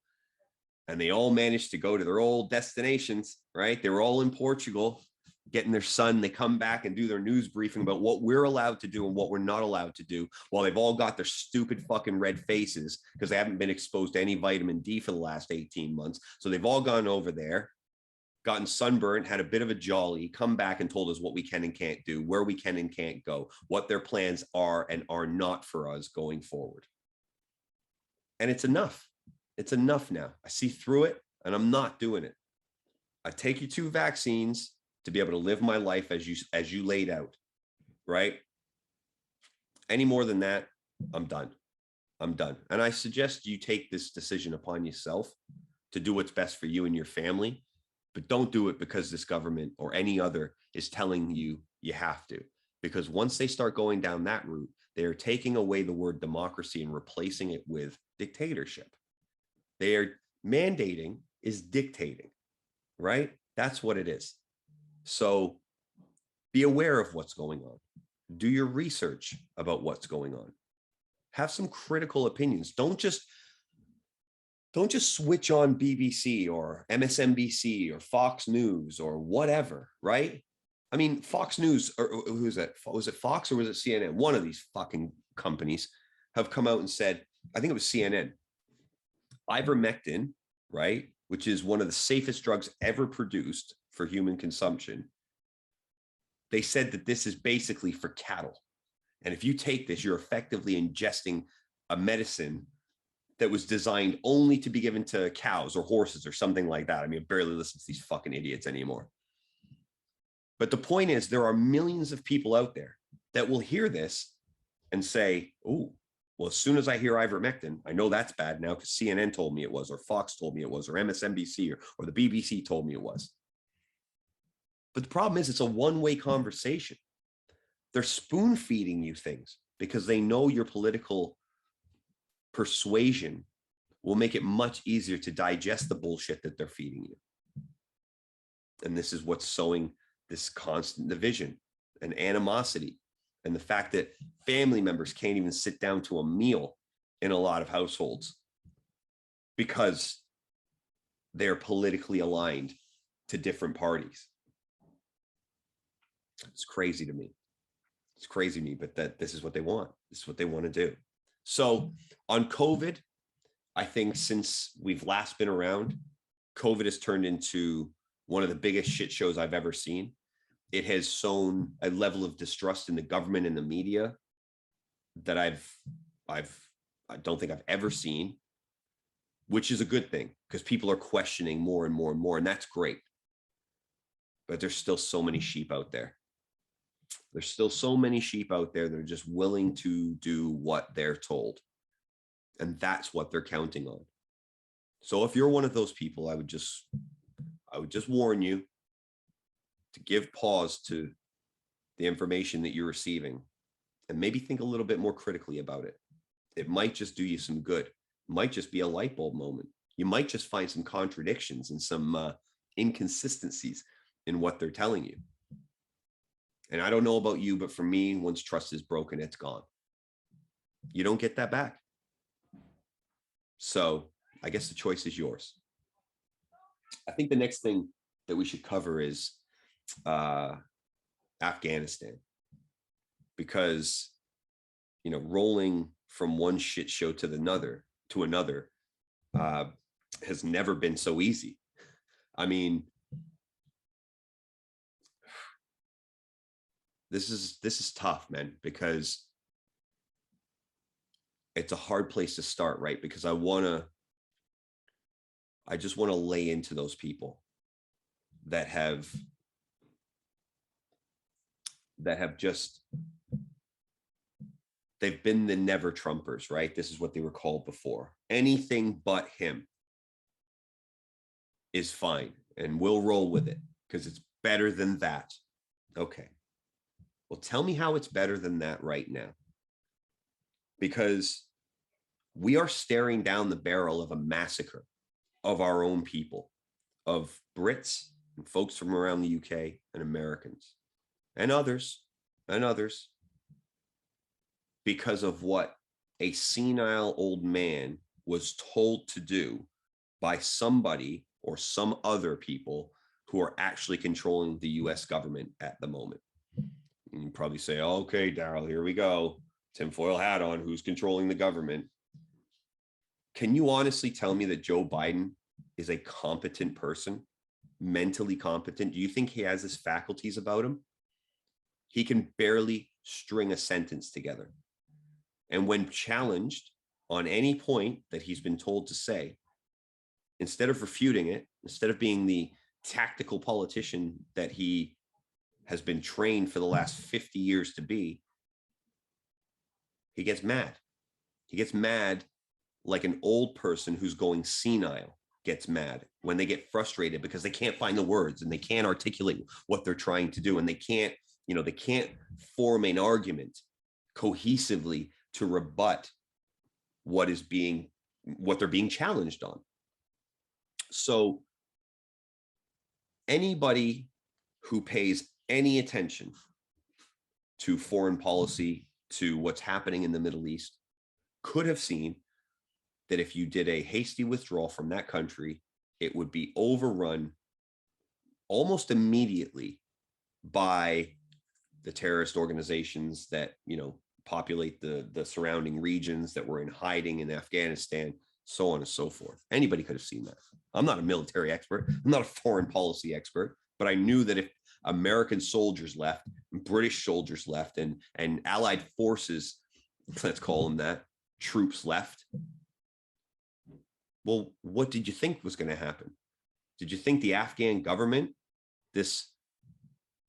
And they all managed to go to their old destinations, right? They were all in Portugal, getting their sun. They come back and do their news briefing about what we're allowed to do and what we're not allowed to do, while they've all got their stupid fucking red faces because they haven't been exposed to any vitamin D for the last 18 months. So they've all gone over there, gotten sunburned, had a bit of a jolly, come back and told us what we can and can't do, where we can and can't go, what their plans are and are not for us going forward. And it's enough. It's enough now. I see through it and I'm not doing it. I take you 2 vaccines to be able to live my life as you laid out, right? Any more than that, I'm done. I'm done. And I suggest you take this decision upon yourself to do what's best for you and your family, but don't do it because this government or any other is telling you you have to. Because once they start going down that route, they are taking away the word democracy and replacing it with dictatorship. They are mandating is dictating, right? That's what it is. So be aware of what's going on. Do your research about what's going on. Have some critical opinions. Don't just switch on BBC or MSNBC or Fox News or whatever, right? I mean, Fox News, or who is that? Was it Fox or was it CNN? One of these fucking companies have come out and said, I think it was CNN, ivermectin, right, which is one of the safest drugs ever produced for human consumption. They said that this is basically for cattle. And if you take this, you're effectively ingesting a medicine that was designed only to be given to cows or horses or something like that. I mean, I barely listen to these fucking idiots anymore. But the point is, there are millions of people out there that will hear this and say, oh, Well, as soon as I hear ivermectin, I know that's bad now because CNN told me it was, or Fox told me it was, or MSNBC, or the BBC told me it was. But the problem is it's a one-way conversation. They're spoon feeding you things because they know your political persuasion will make it much easier to digest the bullshit that they're feeding you. And this is what's sowing this constant division and animosity, and the fact that family members can't even sit down to a meal in a lot of households because they're politically aligned to different parties. It's crazy to me. It's crazy to me, but that this is what they want. This is what they want to do. So on COVID, I think since we've last been around, COVID has turned into one of the biggest shit shows I've ever seen. It has sown a level of distrust in the government and the media that I don't think I've ever seen, which is a good thing because people are questioning more and more and more, and that's great. But there's still so many sheep out there. There's still so many sheep out there that are just willing to do what they're told. And that's what they're counting on. So if you're one of those people, I would just warn you to give pause to the information that you're receiving and maybe think a little bit more critically about it. It might just do you some good. It might just be a light bulb moment. You might just find some contradictions and some inconsistencies in what they're telling you. And I don't know about you, but for me, once trust is broken, it's gone. You don't get that back. So I guess the choice is yours. I think the next thing that we should cover is Afghanistan, because, you know, rolling from one shit show to another has never been so easy. I mean, this is tough, man, because it's a hard place to start, right? Because I just want to lay into those people that have just, they've been the never Trumpers, right? This is what they were called before. Anything but him is fine, and we'll roll with it because it's better than that. Okay. Well, tell me how it's better than that right now. Because we are staring down the barrel of a massacre of our own people, of Brits and folks from around the UK and Americans and others, because of what a senile old man was told to do by somebody or some other people who are actually controlling the US government at the moment. And you probably say, oh, okay, Daryl, here we go. Tinfoil hat on, who's controlling the government? Can you honestly tell me that Joe Biden is a competent person, mentally competent? Do you think he has his faculties about him? He can barely string a sentence together. And when challenged on any point that he's been told to say, instead of refuting it, instead of being the tactical politician that he has been trained for the last 50 years to be, he gets mad. He gets mad like an old person who's going senile gets mad when they get frustrated because they can't find the words and they can't articulate what they're trying to do. And they can't form an argument cohesively to rebut what they're being challenged on. So anybody who pays any attention to foreign policy, to what's happening in the Middle East, could have seen that if you did a hasty withdrawal from that country, it would be overrun almost immediately by the terrorist organizations that, populate the surrounding regions that were in hiding in Afghanistan, so on and so forth. Anybody could have seen that. I'm not a military expert. I'm not a foreign policy expert, but I knew that if American soldiers left, British soldiers left, and Allied forces, let's call them that, troops left, well, what did you think was going to happen? Did you think the Afghan government, this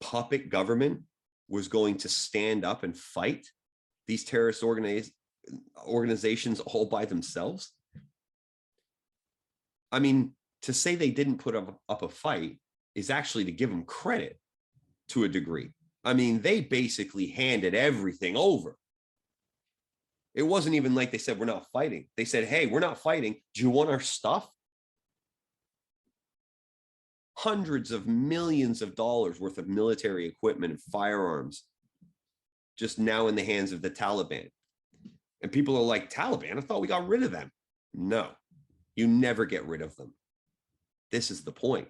puppet government, was going to stand up and fight these terrorist organizations all by themselves. I mean, to say they didn't put up a fight is actually to give them credit to a degree. I mean, they basically handed everything over. It wasn't even like they said, we're not fighting. They said, hey, we're not fighting. Do you want our stuff? Hundreds of millions of dollars worth of military equipment and firearms just now in the hands of the Taliban. And people are like, Taliban? I thought we got rid of them. No, you never get rid of them. This is the point.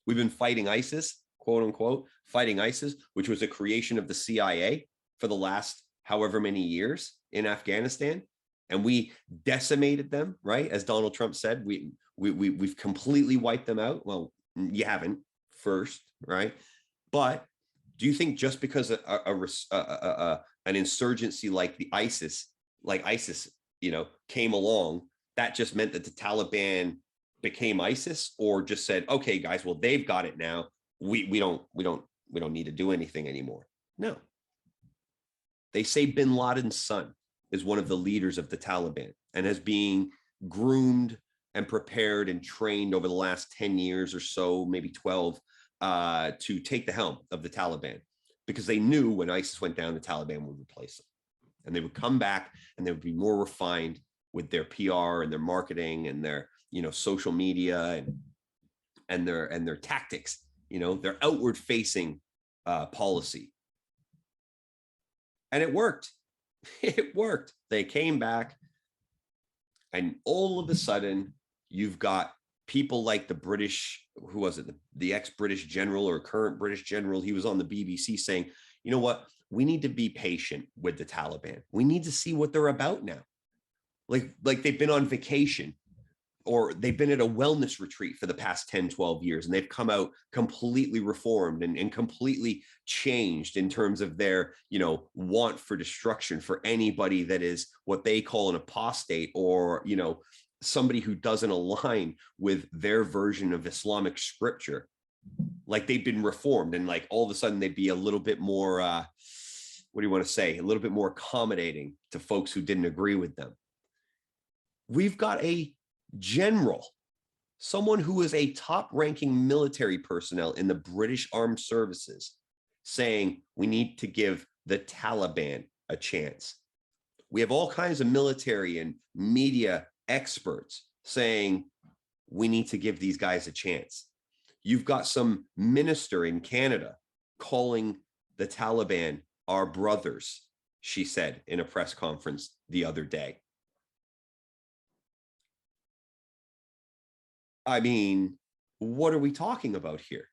We've been fighting ISIS, quote unquote, fighting ISIS, which was a creation of the CIA for the last however many years in Afghanistan. And we decimated them, right? As Donald Trump said, we've completely wiped them out. Well, you haven't first, right? But do you think just because an insurgency like ISIS, came along, that just meant that the Taliban became ISIS, or just said, okay, guys, well, they've got it now. We don't need to do anything anymore. No. They say bin Laden's son is one of the leaders of the Taliban and is being groomed and prepared and trained over the last 10 years or so, maybe 12, to take the helm of the Taliban, because they knew when ISIS went down, the Taliban would replace them. And they would come back and they would be more refined with their PR and their marketing and their, social media and their tactics, their outward facing policy. And it worked. It worked. They came back, and all of a sudden you've got people like the British, who was it? The ex-British general or current British general. He was on the BBC saying, you know what? We need to be patient with the Taliban. We need to see what they're about now. Like they've been on vacation, or they've been at a wellness retreat for the past 10, 12 years, and they've come out completely reformed and completely changed in terms of their, want for destruction for anybody that is what they call an apostate, or, somebody who doesn't align with their version of Islamic scripture. Like they've been reformed, and like all of a sudden they'd be a little bit more, a little bit more accommodating to folks who didn't agree with them. We've got a general, someone who is a top-ranking military personnel in the British Armed Services, saying we need to give the Taliban a chance. We have all kinds of military and media experts saying we need to give these guys a chance. You've got some minister in Canada calling the Taliban our brothers, she said in a press conference the other day. I mean, what are we talking about here?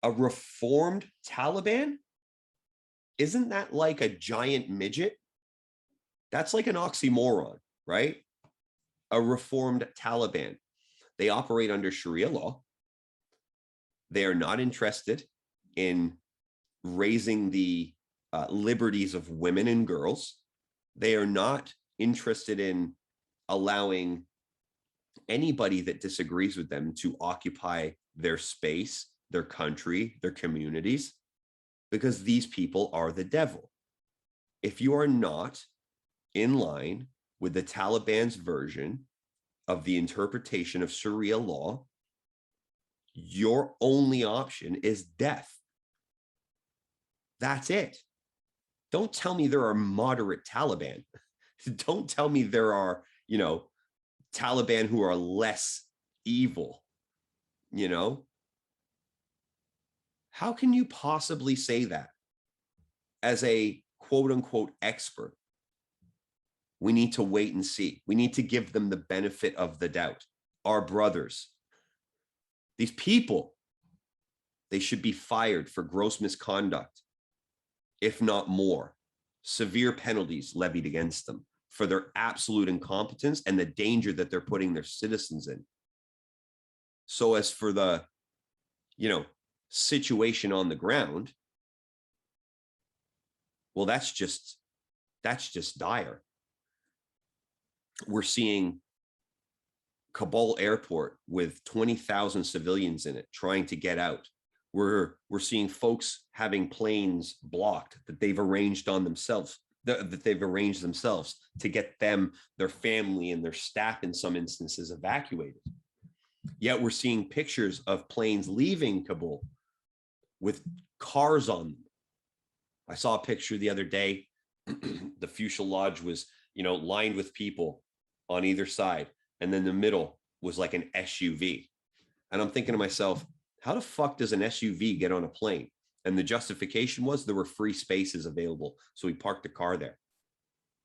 A reformed Taliban? Isn't that like a giant midget? That's like an oxymoron, right? A reformed Taliban. They operate under Sharia law. They are not interested in raising the liberties of women and girls. They are not interested in allowing anybody that disagrees with them to occupy their space, their country, their communities, because these people are the devil. If you are not in line with the Taliban's version of the interpretation of Sharia law, your only option is death. That's it. Don't tell me there are moderate Taliban. Don't tell me there are, Taliban who are less evil, How can you possibly say that as a quote unquote expert? We need to wait and see. We need to give them the benefit of the doubt. Our brothers, these people, they should be fired for gross misconduct, if not more. Severe penalties levied against them for their absolute incompetence and the danger that they're putting their citizens in. So as for the, situation on the ground, well, that's just dire. We're seeing Kabul airport with 20,000 civilians in it trying to get out We're seeing folks having planes blocked that they've arranged on themselves, that they've arranged themselves to get them, their family, and their staff in some instances evacuated. Yet we're seeing pictures of planes leaving Kabul with cars on them. I saw a picture the other day. The fuselage was, lined with people on either side. And then the middle was like an SUV. And I'm thinking to myself, how the fuck does an SUV get on a plane? And the justification was there were free spaces available. So we parked the car there.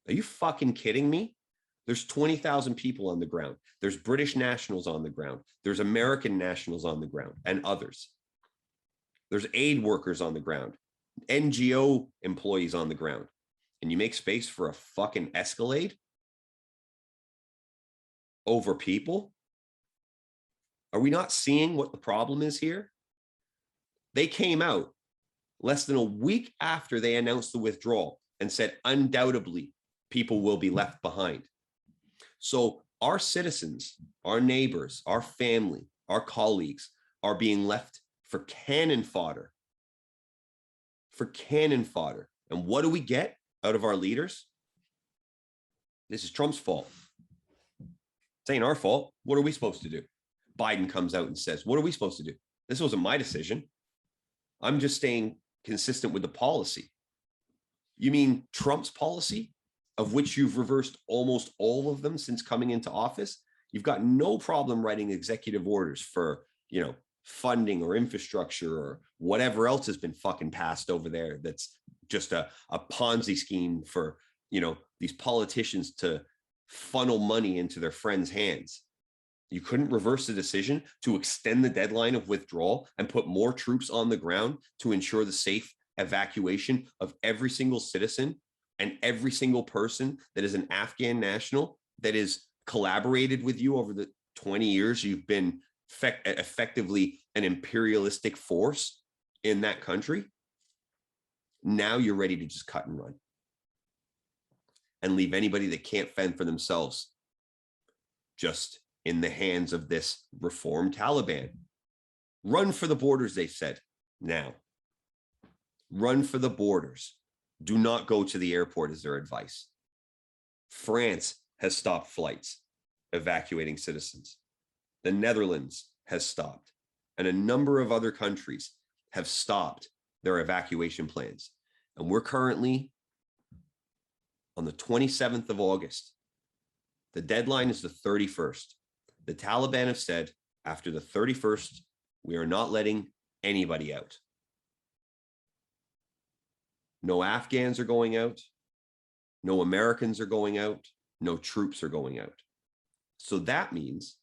Are you fucking kidding me? There's 20,000 people on the ground. There's British nationals on the ground. There's American nationals on the ground and others. There's aid workers on the ground, NGO employees on the ground. And you make space for a fucking Escalade over people? Are we not seeing what the problem is here? They came out less than a week after they announced the withdrawal and said, undoubtedly, people will be left behind. So our citizens, our neighbors, our family, our colleagues are being left for cannon fodder. For cannon fodder. And what do we get out of our leaders? This is Trump's fault. It ain't our fault. What are we supposed to do? Biden comes out and says, what are we supposed to do? This wasn't my decision. I'm just staying consistent with the policy. You mean Trump's policy, of which you've reversed almost all of them since coming into office? You've got no problem writing executive orders for, funding or infrastructure or whatever else has been fucking passed over there. That's just a Ponzi scheme for, these politicians to funnel money into their friends' hands. You couldn't reverse the decision to extend the deadline of withdrawal and put more troops on the ground to ensure the safe evacuation of every single citizen and every single person that is an Afghan national that has collaborated with you over the 20 years you've been effectively an imperialistic force in that country. Now you're ready to just cut and run and leave anybody that can't fend for themselves just in the hands of this reformed Taliban. Run for the borders, they said. Now, run for the borders. Do not go to the airport is their advice. France has stopped flights evacuating citizens. The Netherlands has stopped. And a number of other countries have stopped their evacuation plans. And we're currently on the 27th of August. The deadline is the 31st. The Taliban have said after the 31st, we are not letting anybody out. No Afghans are going out. No Americans are going out. No troops are going out. So that means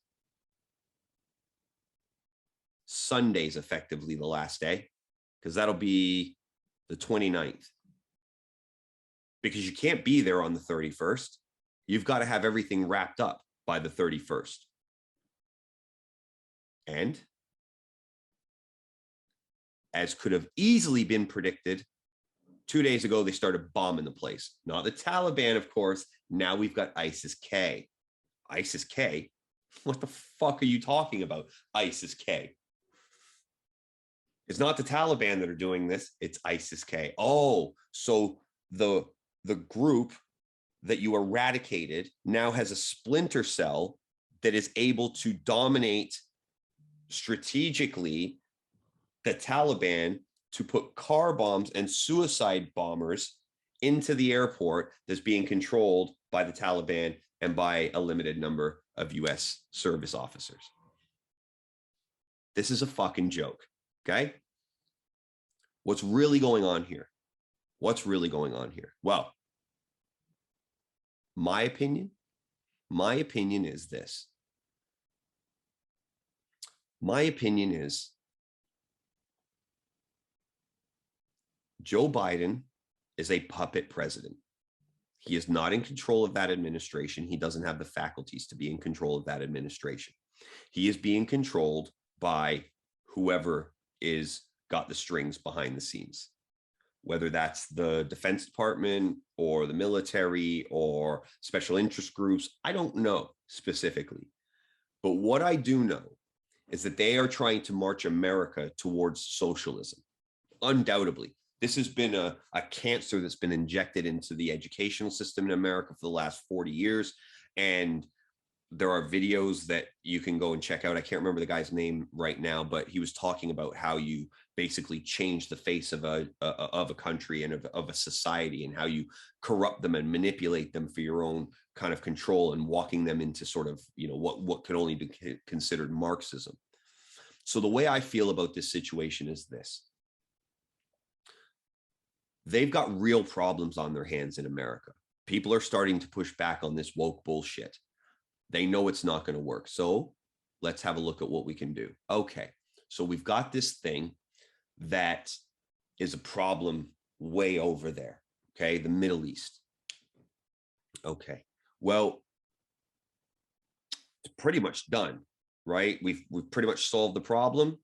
Sunday's effectively the last day, because that'll be the 29th. Because you can't be there on the 31st. You've got to have everything wrapped up by the 31st. And as could have easily been predicted, 2 days ago, they started bombing the place. Not the Taliban, of course. Now we've got ISIS-K. ISIS-K? What the fuck are you talking about, ISIS-K? It's not the Taliban that are doing this. It's ISIS-K. Oh, so the group that you eradicated now has a splinter cell that is able to dominate strategically the Taliban to put car bombs and suicide bombers into the airport that's being controlled by the Taliban and by a limited number of US service officers. This is a fucking joke, okay? What's really going on here? What's really going on here? Well, my opinion is this. My opinion is Joe Biden is a puppet president. He is not in control of that administration. He doesn't have the faculties to be in control of that administration. He is being controlled by whoever is got the strings behind the scenes, whether that's the Defense Department or the military or special interest groups. I don't know specifically. But what I do know is that they are trying to march America towards socialism. Undoubtedly, this has been a cancer that's been injected into the educational system in America for the last 40 years. And there are videos that you can go and check out. I can't remember the guy's name right now, but he was talking about how you basically change the face of a country and of a society, and how you corrupt them and manipulate them for your own kind of control, and walking them into sort of, what could only be considered Marxism. So the way I feel about this situation is this. They've got real problems on their hands in America. People are starting to push back on this woke bullshit. They know it's not going to work. So let's have a look at what we can do. Okay. So we've got this thing that is a problem way over there. Okay. The Middle East. Okay. Well, it's pretty much done, right? We've pretty much solved the problem.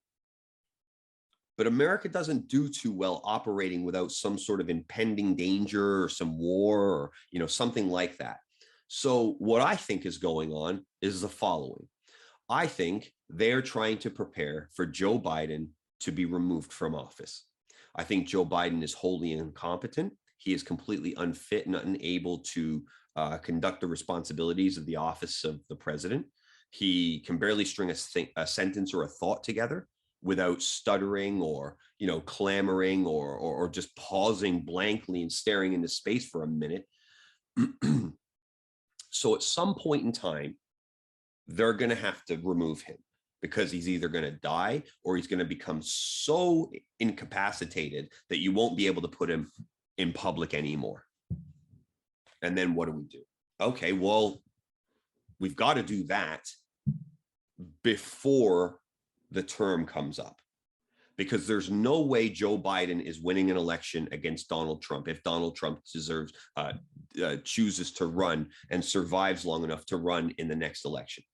But America doesn't do too well operating without some sort of impending danger or some war or, something like that. So what I think is going on is the following. I think they're trying to prepare for Joe Biden to be removed from office. I think Joe Biden is wholly incompetent. He is completely unfit and unable to conduct the responsibilities of the office of the president. He can barely string a sentence or a thought together without stuttering or, clamoring or just pausing blankly and staring into space for a minute. So at some point in time, they're going to have to remove him, because he's either going to die or he's going to become so incapacitated that you won't be able to put him in public anymore. And then what do? Okay, well, we've got to do that before the term comes up, because there's no way Joe Biden is winning an election against Donald Trump if Donald Trump chooses to run and survives long enough to run in the next election.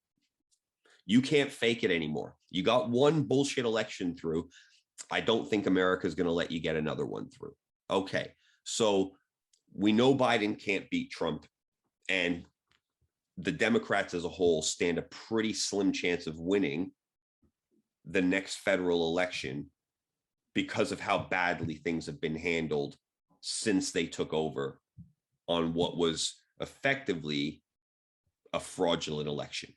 You can't fake it anymore. You got one bullshit election through. I don't think America is going to let you get another one through. Okay, so we know Biden can't beat Trump, and the Democrats as a whole stand a pretty slim chance of winning the next federal election because of how badly things have been handled since they took over on what was effectively a fraudulent election,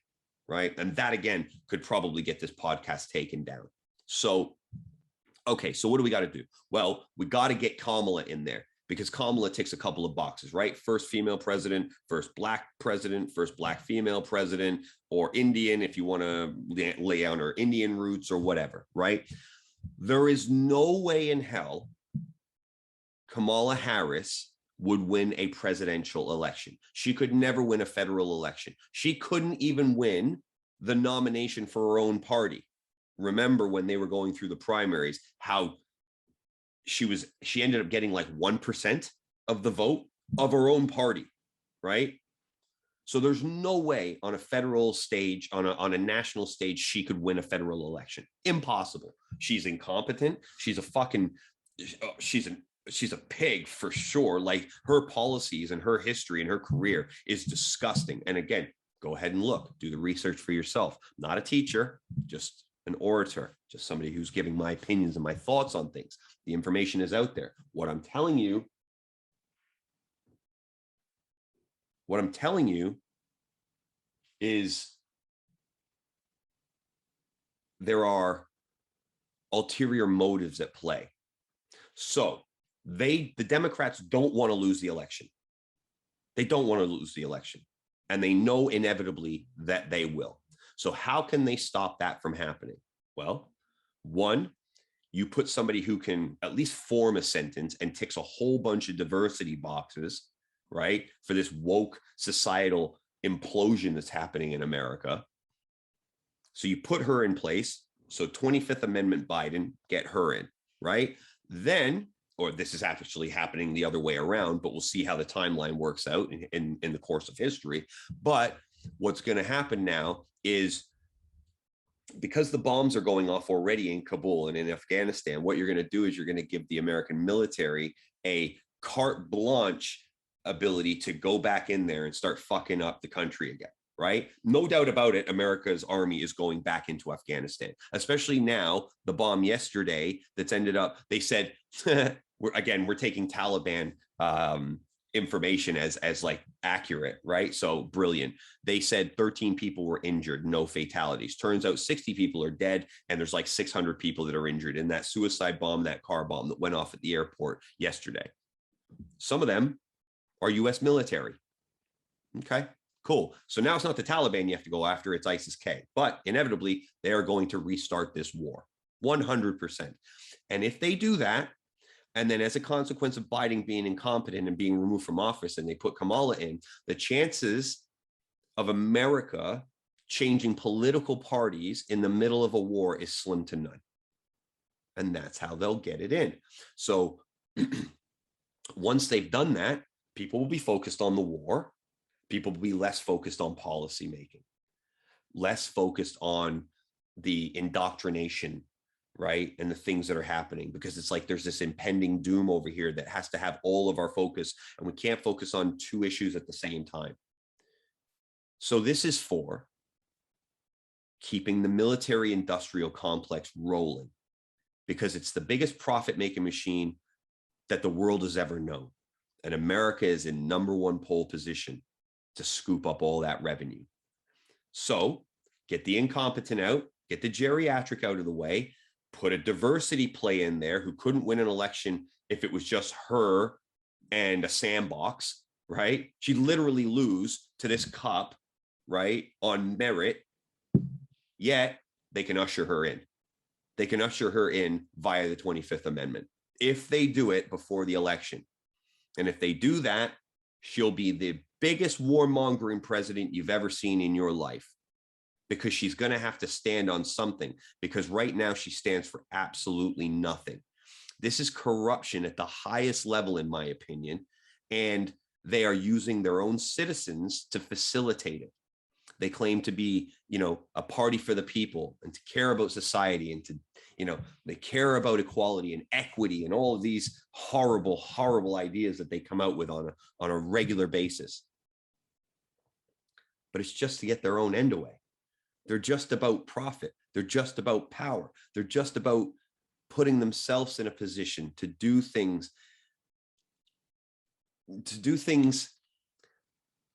right? And that, again, could probably get this podcast taken down. So, okay, so what do we got to do? Well, we got to get Kamala in there, because Kamala ticks a couple of boxes, right? First female president, first black president, first black female president, or Indian, if you want to lay out her Indian roots or whatever, right? There is no way in hell Kamala Harris would win a presidential election. She could never win a federal election. She couldn't even win the nomination for her own party. Remember when they were going through the primaries, how she ended up getting like 1% of the vote of her own party, right? So there's no way on a federal stage, on a national stage, she could win a federal election. Impossible. She's incompetent. She's a pig for sure. Like, her policies and her history and her career is disgusting. And again, go ahead and look, do the research for yourself. Not a teacher, just an orator, just somebody who's giving my opinions and my thoughts on things. The information is out there. What I'm telling you is there are ulterior motives at play. So the Democrats don't want to lose the election. They don't want to lose the election, and they know inevitably that they will. So how can they stop that from happening? Well, one, you put somebody who can at least form a sentence and ticks a whole bunch of diversity boxes, right, for this woke societal implosion that's happening in America. So you put her in place. So 25th Amendment Biden, get her in, right? Then, or this is actually happening the other way around, but we'll see how the timeline works out in the course of history. But what's going to happen now is, because the bombs are going off already in Kabul and in Afghanistan, what you're going to do is you're going to give the American military a carte blanche ability to go back in there and start fucking up the country again, right? No doubt about it, America's army is going back into Afghanistan, especially now, the bomb yesterday that's ended up, they said, we're taking Taliban information as like accurate, right? So brilliant. They said 13 people were injured, no fatalities. Turns out 60 people are dead, and there's like 600 people that are injured in that suicide bomb, that car bomb that went off at the airport yesterday. Some of them are US military. Okay, cool. So now it's not the Taliban you have to go after, it's ISIS-K. But inevitably, they are going to restart this war, 100%. And if they do that, and then as a consequence of Biden being incompetent and being removed from office, and they put Kamala in, the chances of America changing political parties in the middle of a war is slim to none. And that's how they'll get it in. So once they've done that, people will be focused on the war. People will be less focused on policy making, less focused on the indoctrination, right? And the things that are happening, because it's like there's this impending doom over here that has to have all of our focus, and we can't focus on two issues at the same time. So this is for keeping the military industrial complex rolling, because it's the biggest profit-making machine that the world has ever known. And America is in #1 pole position to scoop up all that revenue. So get the incompetent out, get the geriatric out of the way, put a diversity play in there who couldn't win an election if it was just her and a sandbox, right? She'd literally lose to this cup, right, on merit, yet they can usher her in. They can usher her in via the 25th Amendment if they do it before the election. And if they do that, she'll be the biggest warmongering president you've ever seen in your life, because she's going to have to stand on something, because right now she stands for absolutely nothing. This is corruption at the highest level, in my opinion, and they are using their own citizens to facilitate it. They claim to be, a party for the people, and to care about society, and to, they care about equality and equity and all of these horrible, horrible ideas that they come out with on a regular basis. But it's just to get their own end away. They're just about profit. They're just about power. They're just about putting themselves in a position to do things.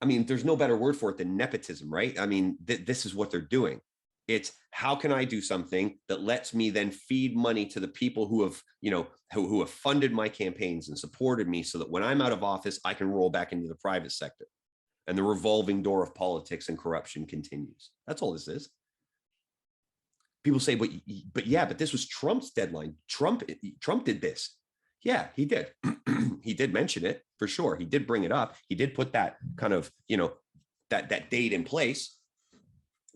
I mean, there's no better word for it than nepotism, right? I mean, this is what they're doing. It's how can I do something that lets me then feed money to the people who have, who have funded my campaigns and supported me, so that when I'm out of office, I can roll back into the private sector. And the revolving door of politics and corruption continues. That's all this is. People say, but this was Trump's deadline. Trump did this. Yeah, he did. He did mention it for sure. He did bring it up. He did put that kind of, that date in place.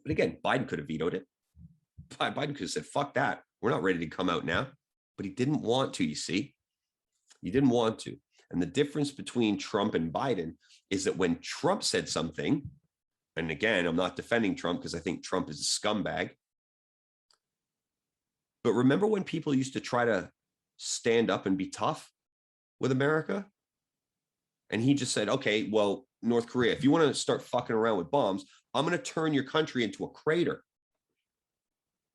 But again, Biden could have vetoed it. Biden could have said, fuck that. We're not ready to come out now. But he didn't want to, you see. He didn't want to. And the difference between Trump and Biden is that when Trump said something, and again, I'm not defending Trump because I think Trump is a scumbag. But remember when people used to try to stand up and be tough with America? And he just said, okay, well, North Korea, if you want to start fucking around with bombs, I'm going to turn your country into a crater.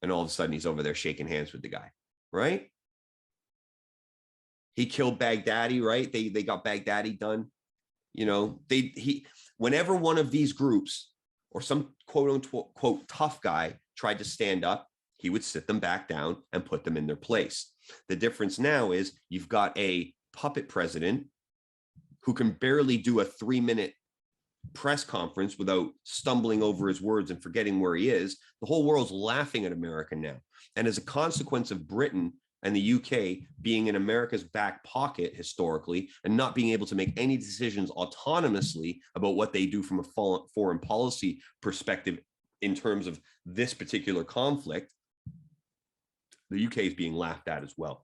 And all of a sudden he's over there shaking hands with the guy, right? He killed Baghdadi, right? They got Baghdadi done. Whenever one of these groups or some quote unquote tough guy tried to stand up, he would sit them back down and put them in their place. The difference now is you've got a puppet president who can barely do a 3-minute press conference without stumbling over his words and forgetting where he is. The whole world's laughing at America now. And as a consequence of Britain and the UK being in America's back pocket historically and not being able to make any decisions autonomously about what they do from a foreign policy perspective in terms of this particular conflict, the UK is being laughed at as well.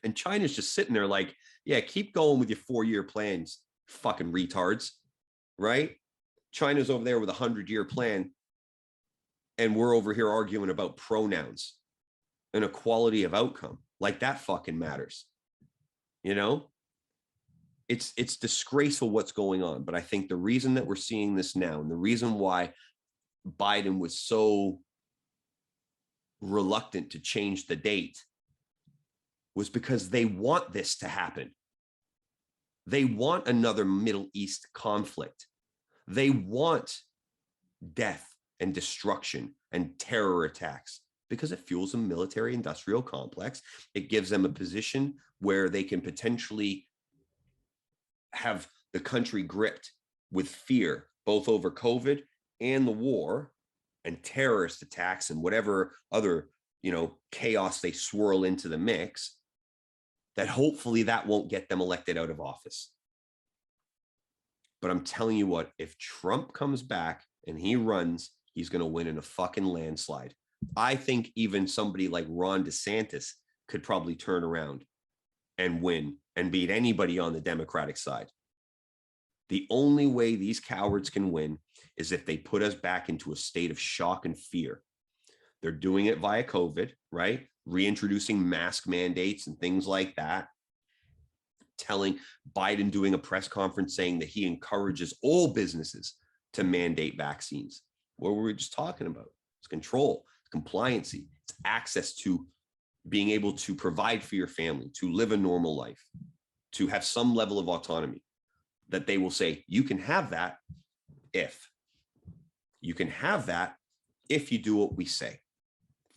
And China's just sitting there like, yeah, keep going with your 4-year plans, fucking retards, right? China's over there with a 100-year plan, and we're over here arguing about pronouns and equality of outcome. Like that fucking matters. it's disgraceful what's going on. But I think the reason that we're seeing this now, and the reason why Biden was so reluctant to change the date, was because they want this to happen. They want another Middle East conflict. They want death and destruction and terror attacks because it fuels a military industrial complex. It gives them a position where they can potentially have the country gripped with fear, both over COVID and the war and terrorist attacks and whatever other, chaos they swirl into the mix, that hopefully that won't get them elected out of office. But I'm telling you what, if Trump comes back and he runs, he's going to win in a fucking landslide. I think even somebody like Ron DeSantis could probably turn around and win and beat anybody on the Democratic side. The only way these cowards can win is if they put us back into a state of shock and fear. They're doing it via COVID, right? Reintroducing mask mandates and things like that. Telling Biden, doing a press conference saying that he encourages all businesses to mandate vaccines. What were we just talking about? It's control, it's compliancy, it's access to being able to provide for your family, to live a normal life, to have some level of autonomy. That they will say, you can have that if. You can have that if you do what we say.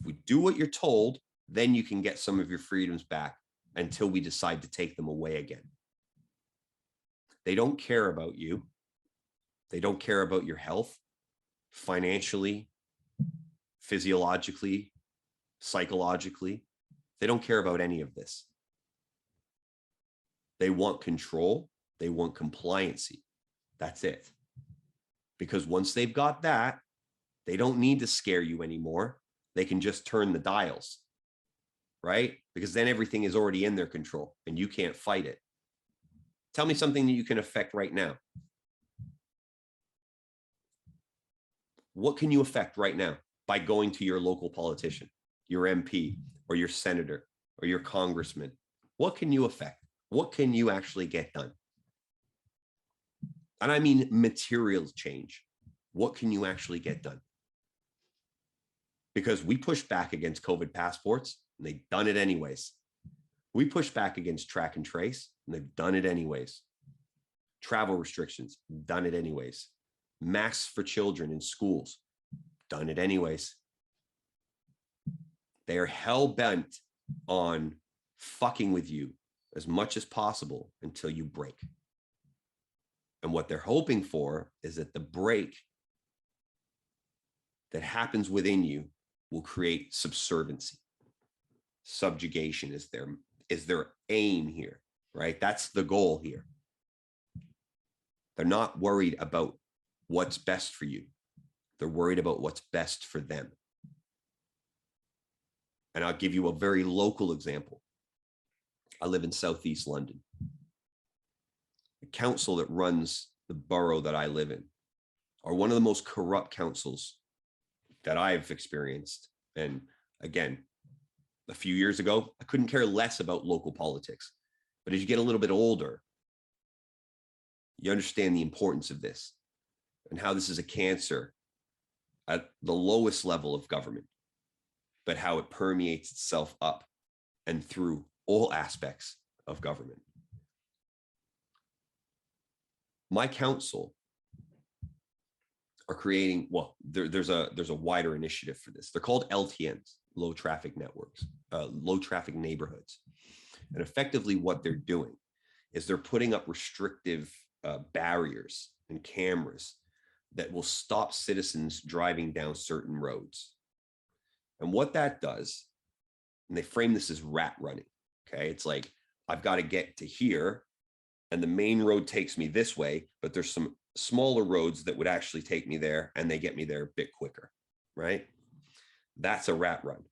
If we do what you're told, then you can get some of your freedoms back until we decide to take them away again. They don't care about you. They don't care about your health, financially, physiologically, psychologically. They don't care about any of this. They want control. They want compliancy. That's it. Because once they've got that, they don't need to scare you anymore. They can just turn the dials, right? Because then everything is already in their control and you can't fight it. Tell me something that you can affect right now. What can you affect right now by going to your local politician, your MP, or your senator, or your congressman? What can you affect? What can you actually get done? And I mean material change. What can you actually get done? Because we pushed back against COVID passports and they've done it anyways. We pushed back against track and trace and they've done it anyways. Travel restrictions, done it anyways. Masks for children in schools, done it anyways. They are hell-bent on fucking with you as much as possible until you break. And what they're hoping for is that the break that happens within you will create subserviency. Subjugation is their aim here, right? That's the goal here. They're not worried about what's best for you. They're worried about what's best for them. And I'll give you a very local example. I live in Southeast London. The council that runs the borough that I live in are one of the most corrupt councils that I've experienced. And again, a few years ago, I couldn't care less about local politics. But as you get a little bit older, you understand the importance of this and how this is a cancer at the lowest level of government, but how it permeates itself up and through all aspects of government. My council are creating, well, there's a wider initiative for this. They're called LTNs, low traffic networks, low traffic neighborhoods. And effectively what they're doing is they're putting up restrictive barriers and cameras that will stop citizens driving down certain roads. And what that does, and they frame this as rat running, okay? It's like, I've got to get to here and the main road takes me this way, but there's some smaller roads that would actually take me there and they get me there a bit quicker, right? That's a rat run.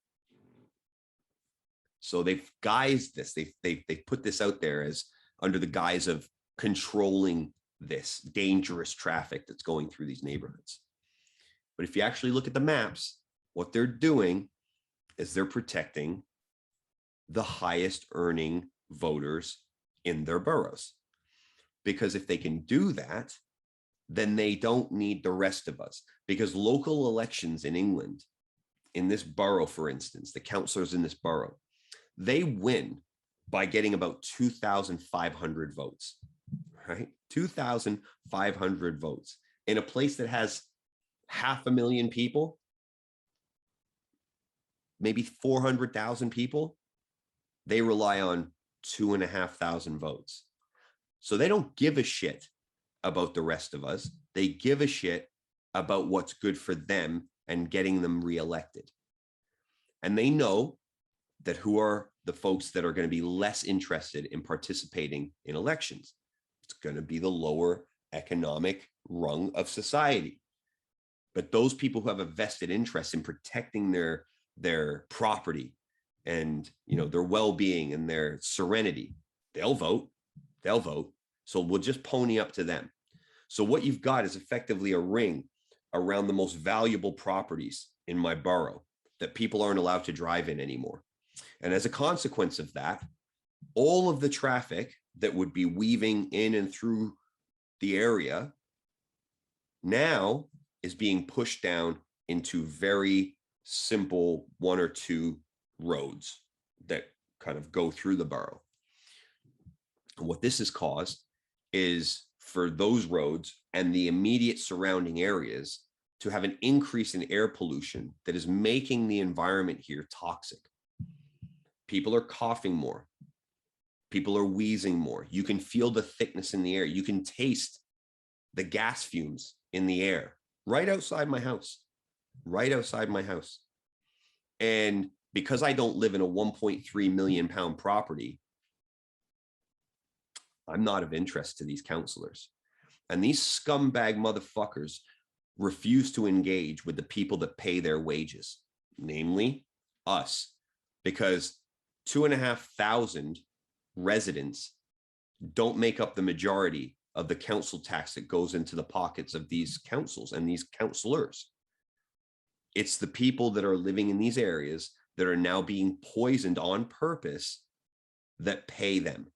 So they've guised this, they've put this out there as under the guise of controlling this dangerous traffic that's going through these neighborhoods. But if you actually look at the maps, what they're doing is they're protecting the highest earning voters in their boroughs. because if they can do that, then they don't need the rest of us. Because local elections in England, in this borough, for instance, the councillors in this borough, they win by getting about 2,500 votes, right? 2,500 votes in a place that has 500,000 people, maybe 400,000 people. They rely on 2,500 votes. So they don't give a shit about the rest of us. They give a shit about what's good for them and getting them reelected. And they know that who are the folks that are going to be less interested in participating in elections. It's going to be the lower economic rung of society. But those people who have a vested interest in protecting their property and, you know, their well-being and their serenity, they'll vote. They'll vote. So we'll just pony up to them. So what you've got is effectively a ring around the most valuable properties in my borough that people aren't allowed to drive in anymore. And as a consequence of that, all of the traffic that would be weaving in and through the area now is being pushed down into very simple 1 or 2 roads that kind of go through the borough. And what this has caused is for those roads and the immediate surrounding areas to have an increase in air pollution that is making the environment here toxic. People are coughing more. People are wheezing more. You can feel the thickness in the air. You can taste the gas fumes in the air right outside my house, right outside my house. And because I don't live in a 1.3 million pound property, I'm not of interest to these councillors. And these scumbag motherfuckers refuse to engage with the people that pay their wages, namely us, because 2,500 residents don't make up the majority of the council tax that goes into the pockets of these councils and these councillors. It's the people that are living in these areas that are now being poisoned on purpose that pay them,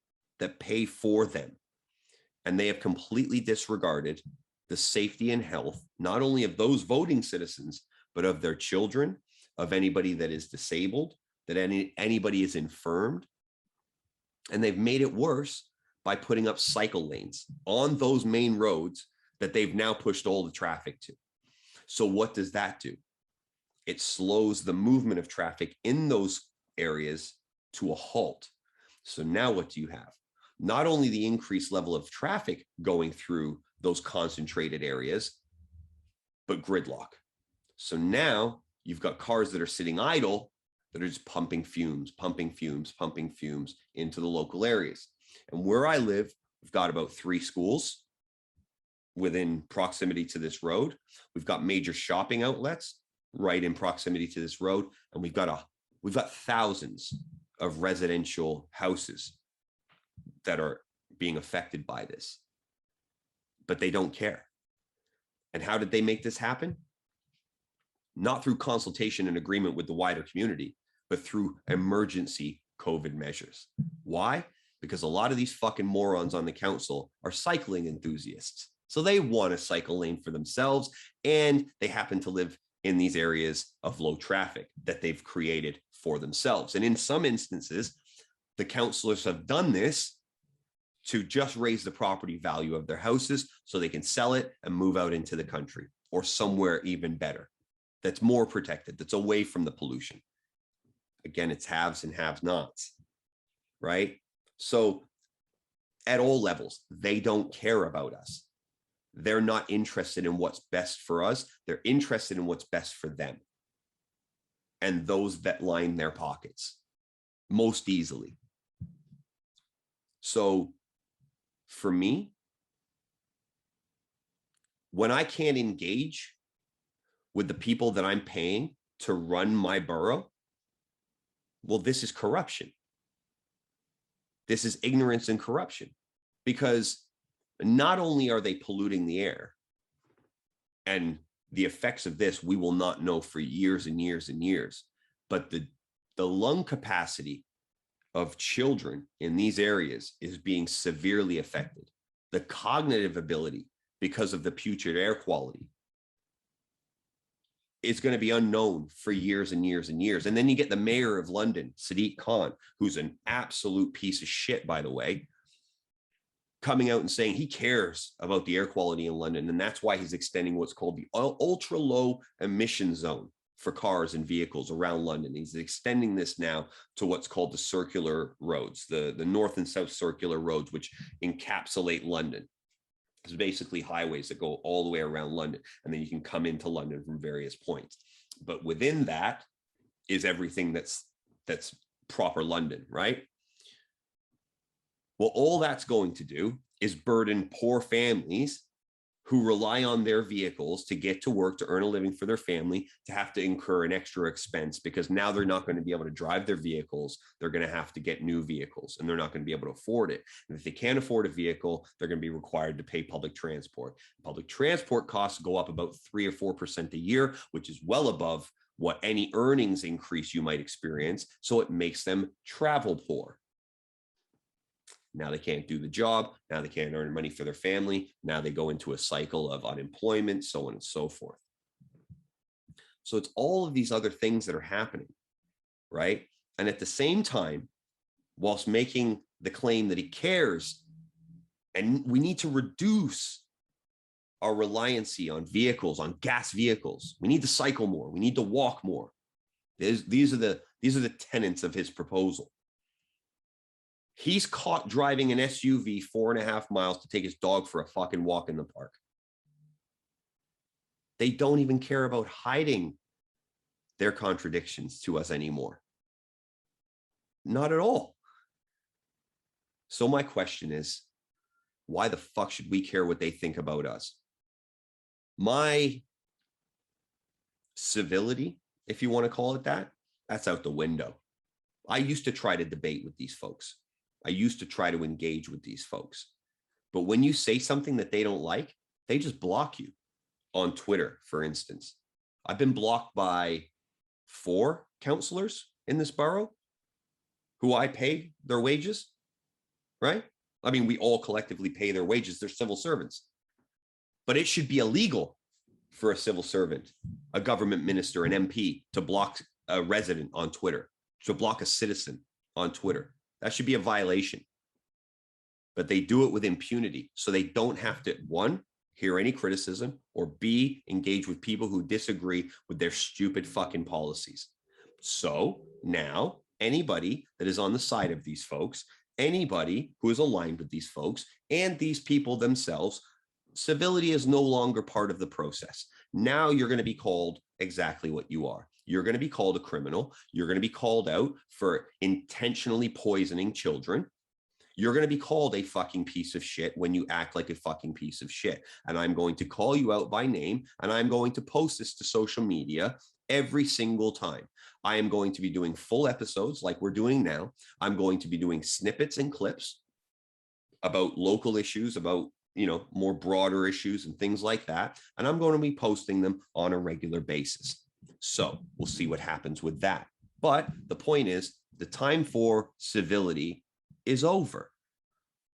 that pay for them. And they have completely disregarded the safety and health, not only of those voting citizens, but of their children, of anybody that is disabled, that anybody is infirmed. And they've made it worse by putting up cycle lanes on those main roads that they've now pushed all the traffic to. So what does that do? It slows the movement of traffic in those areas to a halt. So now what do you have? Not only the increased level of traffic going through those concentrated areas, but gridlock. So now you've got cars that are sitting idle that are just pumping fumes into the local areas. And where I live, we've got about 3 schools within proximity to this road. We've got major shopping outlets right in proximity to this road. And we've got thousands of residential houses that are being affected by this, but they don't care. And how did they make this happen? Not through consultation and agreement with the wider community, but through emergency COVID measures. Why? Because a lot of these fucking morons on the council are cycling enthusiasts. So they want a cycle lane for themselves, and they happen to live in these areas of low traffic that they've created for themselves. And in some instances, the councillors have done this to just raise the property value of their houses so they can sell it and move out into the country or somewhere even better, that's more protected, that's away from the pollution. Again, it's haves and have-nots, right? So at all levels, they don't care about us. They're not interested in what's best for us. They're interested in what's best for them and those that line their pockets most easily. So for me, when I can't engage with the people that I'm paying to run my borough, well, this is corruption. This is ignorance and corruption, because not only are they polluting the air, and the effects of this we will not know for years and years and years, but the lung capacity of children in these areas is being severely affected. the cognitive ability, because of the putrid air quality, is going to be unknown for years and years and years. And then you get the mayor of London, Sadiq Khan, who's an absolute piece of shit, by the way, coming out and saying he cares about the air quality in London. And that's why he's extending what's called the ultra low emission zone for cars and vehicles around London. He's extending this now to what's called the circular roads, the north and south circular roads, which encapsulate London. It's basically highways that go all the way around London, and then you can come into London from various points. But within that is everything that's proper London, right? Well, all that's going to do is burden poor families who rely on their vehicles to get to work, to earn a living for their family, to have to incur an extra expense, because now they're not going to be able to drive their vehicles. They're going to have to get new vehicles, and they're not going to be able to afford it. And if they can't afford a vehicle, they're going to be required to pay public transport. Public transport costs go up about 3 or 4% a year, which is well above what any earnings increase you might experience. So it makes them travel poor. Now they can't do the job. Now they can't earn money for their family. Now they go into a cycle of unemployment, so on and so forth. So it's all of these other things that are happening, right? And at the same time, whilst making the claim that he cares, and we need to reduce our reliance on vehicles, on gas vehicles. We need to cycle more. We need to walk more. These are the tenets of his proposal. He's caught driving an SUV 4.5 miles to take his dog for a fucking walk in the park. They don't even care about hiding their contradictions to us anymore. Not at all. So my question is, why the fuck should we care what they think about us? My civility, if you want to call it that, that's out the window. I used to try to debate with these folks. I used to try to engage with these folks. But when you say something that they don't like, they just block you. On Twitter, for instance, I've been blocked by 4 counselors in this borough who I pay their wages, right? I mean, we all collectively pay their wages. They're civil servants. But it should be illegal for a civil servant, a government minister, an MP, to block a resident on Twitter, to block a citizen on Twitter. That should be a violation. But they do it with impunity. So they don't have to, 1, hear any criticism, or B, engage with people who disagree with their stupid fucking policies. So now anybody that is on the side of these folks, anybody who is aligned with these folks and these people themselves, civility is no longer part of the process. Now you're going to be called exactly what you are. You're going to be called a criminal. You're going to be called out for intentionally poisoning children. You're going to be called a fucking piece of shit when you act like a fucking piece of shit. And I'm going to call you out by name, and I'm going to post this to social media every single time. I am going to be doing full episodes like we're doing now. I'm going to be doing snippets and clips about local issues, about, more broader issues and things like that. And I'm going to be posting them on a regular basis. So we'll see what happens with that. But the point is, the time for civility is over,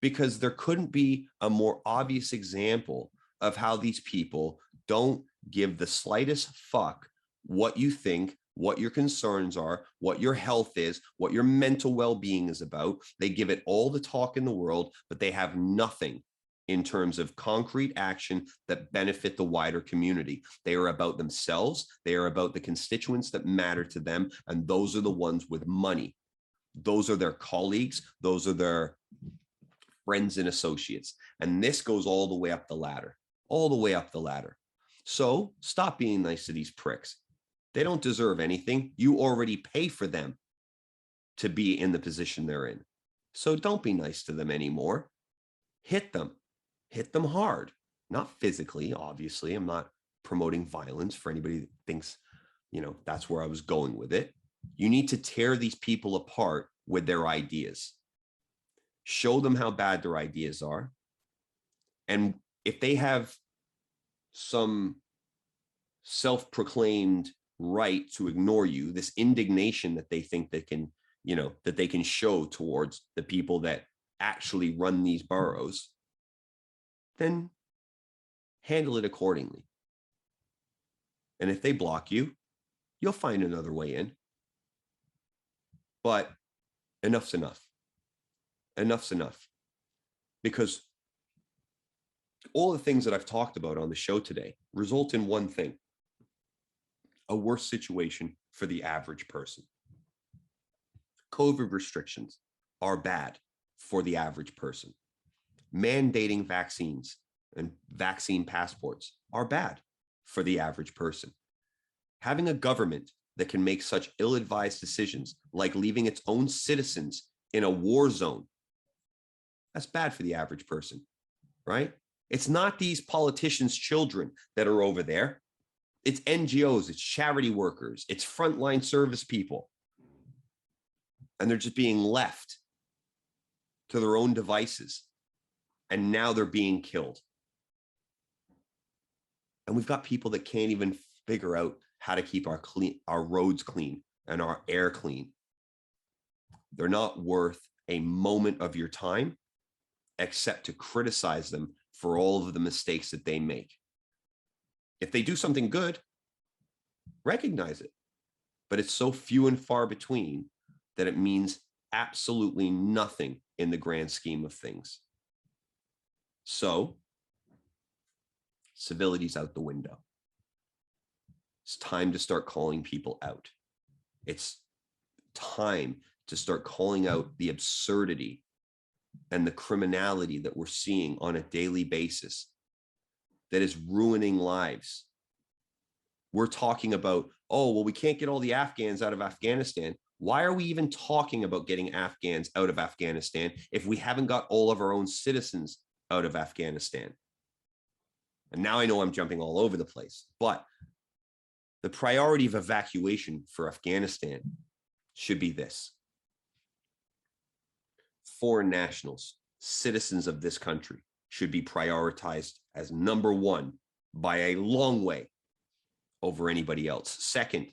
because there couldn't be a more obvious example of how these people don't give the slightest fuck what you think, what your concerns are, what your health is, what your mental well-being is about. They give it all the talk in the world, but they have nothing in terms of concrete action that benefit the wider community. They are about themselves. They are about the constituents that matter to them. And those are the ones with money. Those are their colleagues. Those are their friends and associates. And this goes all the way up the ladder, all the way up the ladder. So stop being nice to these pricks. They don't deserve anything. You already pay for them to be in the position they're in. So don't be nice to them anymore. Hit them hard, not physically. Obviously, I'm not promoting violence for anybody that thinks, that's where I was going with it. You need to tear these people apart with their ideas. Show them how bad their ideas are. And if they have some self-proclaimed right to ignore you, this indignation that they think they can, that they can show towards the people that actually run these boroughs, then handle it accordingly. And if they block you, you'll find another way in. But enough's enough. Enough's enough. Because all the things that I've talked about on the show today result in one thing: a worse situation for the average person. COVID restrictions are bad for the average person. Mandating vaccines and vaccine passports are bad for the average person. Having a government that can make such ill-advised decisions, like leaving its own citizens in a war zone, that's bad for the average person, right? It's not these politicians' children that are over there. It's NGOs, it's charity workers, it's frontline service people. And they're just being left to their own devices. And now they're being killed. And we've got people that can't even figure out how to keep our roads clean and our air clean. They're not worth a moment of your time except to criticize them for all of the mistakes that they make. If they do something good, recognize it. But it's so few and far between that it means absolutely nothing in the grand scheme of things. So, civility's out the window. It's time to start calling people out. It's time to start calling out the absurdity and the criminality that we're seeing on a daily basis that is ruining lives. We're talking about, oh, well, we can't get all the Afghans out of Afghanistan. Why are we even talking about getting Afghans out of Afghanistan if we haven't got all of our own citizens out of Afghanistan? And now I know I'm jumping all over the place, but the priority of evacuation for Afghanistan should be this: foreign nationals, citizens of this country, should be prioritized as number one by a long way over anybody else. Second,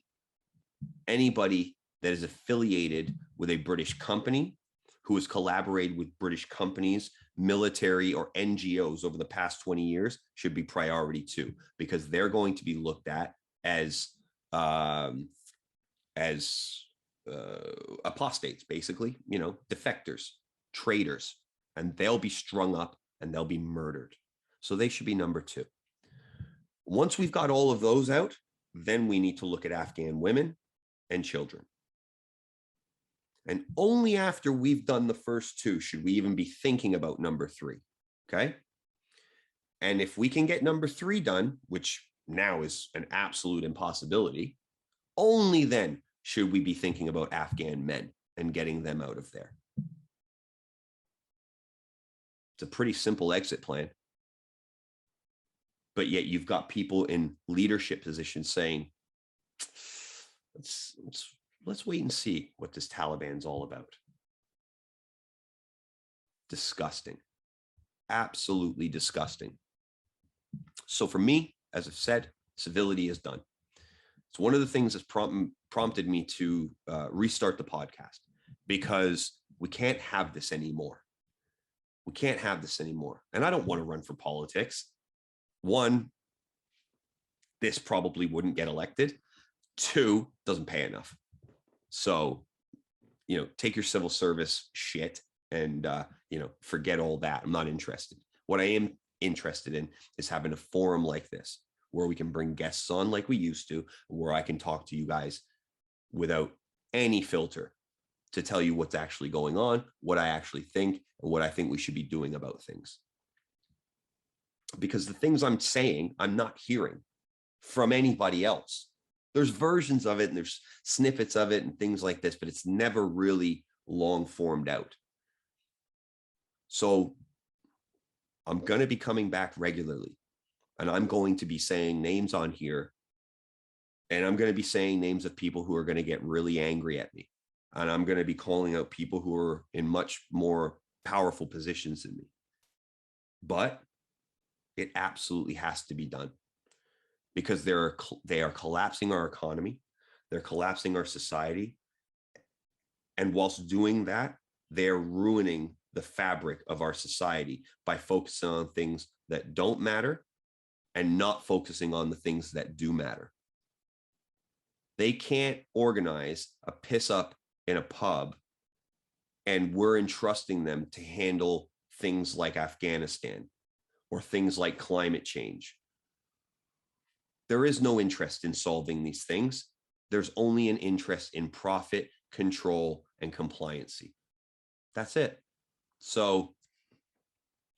anybody that is affiliated with a British company, who has collaborated with British companies, military, or NGOs over the past 20 years should be priority two, because they're going to be looked at as apostates, basically, defectors, traitors, and they'll be strung up and they'll be murdered. So they should be number two. Once we've got all of those out, then we need to look at Afghan women and children. And only after we've done the first two should we even be thinking about number three, okay? And if we can get number three done, which now is an absolute impossibility, only then should we be thinking about Afghan men and getting them out of there. It's a pretty simple exit plan. But yet you've got people in leadership positions saying, let's wait and see what this Taliban's all about. Disgusting. Absolutely disgusting. So for me, as I've said, civility is done. It's one of the things that's prompted me to restart the podcast, because we can't have this anymore. We can't have this anymore. And I don't want to run for politics. One, this probably wouldn't get elected. Two, doesn't pay enough. So, take your civil service shit and, forget all that. I'm not interested. What I am interested in is having a forum like this where we can bring guests on like we used to, where I can talk to you guys without any filter to tell you what's actually going on, what I actually think, and what I think we should be doing about things. Because the things I'm saying, I'm not hearing from anybody else. There's versions of it and there's snippets of it and things like this, but it's never really long formed out. So I'm going to be coming back regularly, and I'm going to be saying names on here, and I'm going to be saying names of people who are going to get really angry at me. And I'm going to be calling out people who are in much more powerful positions than me. But it absolutely has to be done, because they are collapsing our economy. They're collapsing our society. And whilst doing that, they're ruining the fabric of our society by focusing on things that don't matter and not focusing on the things that do matter. They can't organize a piss up in a pub, and we're entrusting them to handle things like Afghanistan or things like climate change. There is no interest in solving these things. There's only an interest in profit, control, and compliancy. That's it. So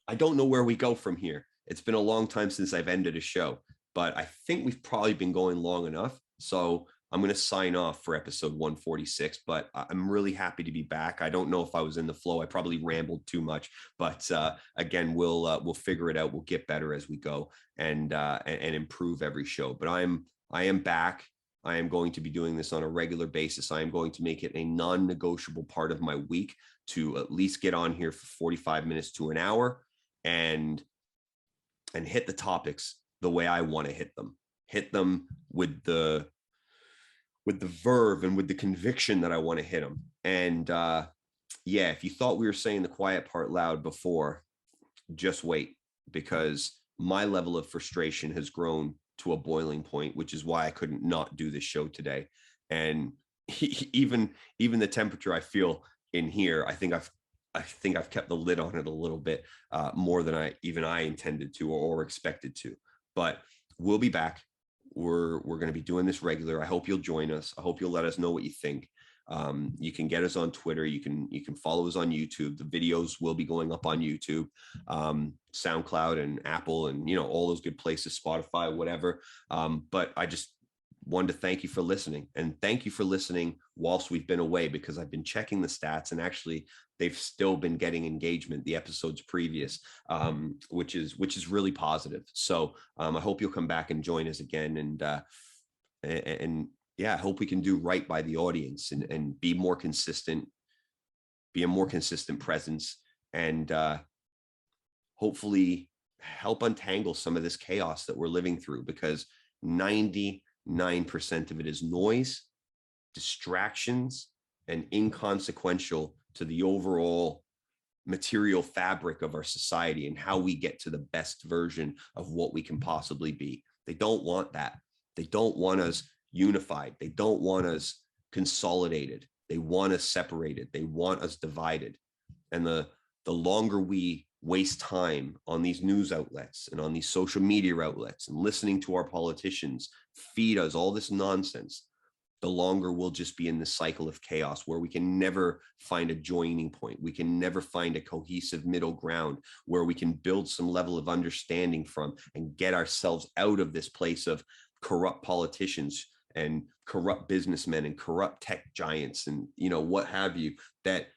I don't know where we go from here. It's been a long time since I've ended a show, but I think we've probably been going long enough. So I'm going to sign off for episode 146, but I'm really happy to be back. I don't know if I was in the flow. I probably rambled too much, but again, we'll figure it out. We'll get better as we go and improve every show. But I am back. I am going to be doing this on a regular basis. I am going to make it a non-negotiable part of my week to at least get on here for 45 minutes to an hour and hit the topics the way I want to hit them with the verve and with the conviction that I want to hit them. And yeah, if you thought we were saying the quiet part loud before, just wait, because my level of frustration has grown to a boiling point, which is why I couldn't not do this show today. And even the temperature I feel in here, I think I've kept the lid on it a little bit more than I intended to or expected to. But we'll be back. We're going to be doing this regular. I hope you'll join us. I hope you'll let us know what you think. You can get us on Twitter. You can follow us on YouTube. The videos will be going up on YouTube, SoundCloud and Apple and, all those good places, Spotify, whatever. But I just wanted to thank you for listening, and thank you for listening whilst we've been away, because I've been checking the stats and actually they've still been getting engagement, the episodes previous, which is really positive. So I hope you'll come back and join us again. And yeah, I hope we can do right by the audience and be more consistent, be a more consistent presence, and hopefully help untangle some of this chaos that we're living through, because 99% of it is noise, distractions, and inconsequential to the overall material fabric of our society and how we get to the best version of what we can possibly be. They don't want that. They don't want us unified. They don't want us consolidated. They want us separated. They want us divided. And the longer we waste time on these news outlets and on these social media outlets and listening to our politicians feed us all this nonsense, the longer we'll just be in this cycle of chaos where we can never find a joining point. We can never find a cohesive middle ground where we can build some level of understanding from and get ourselves out of this place of corrupt politicians and corrupt businessmen and corrupt tech giants and, what have you, that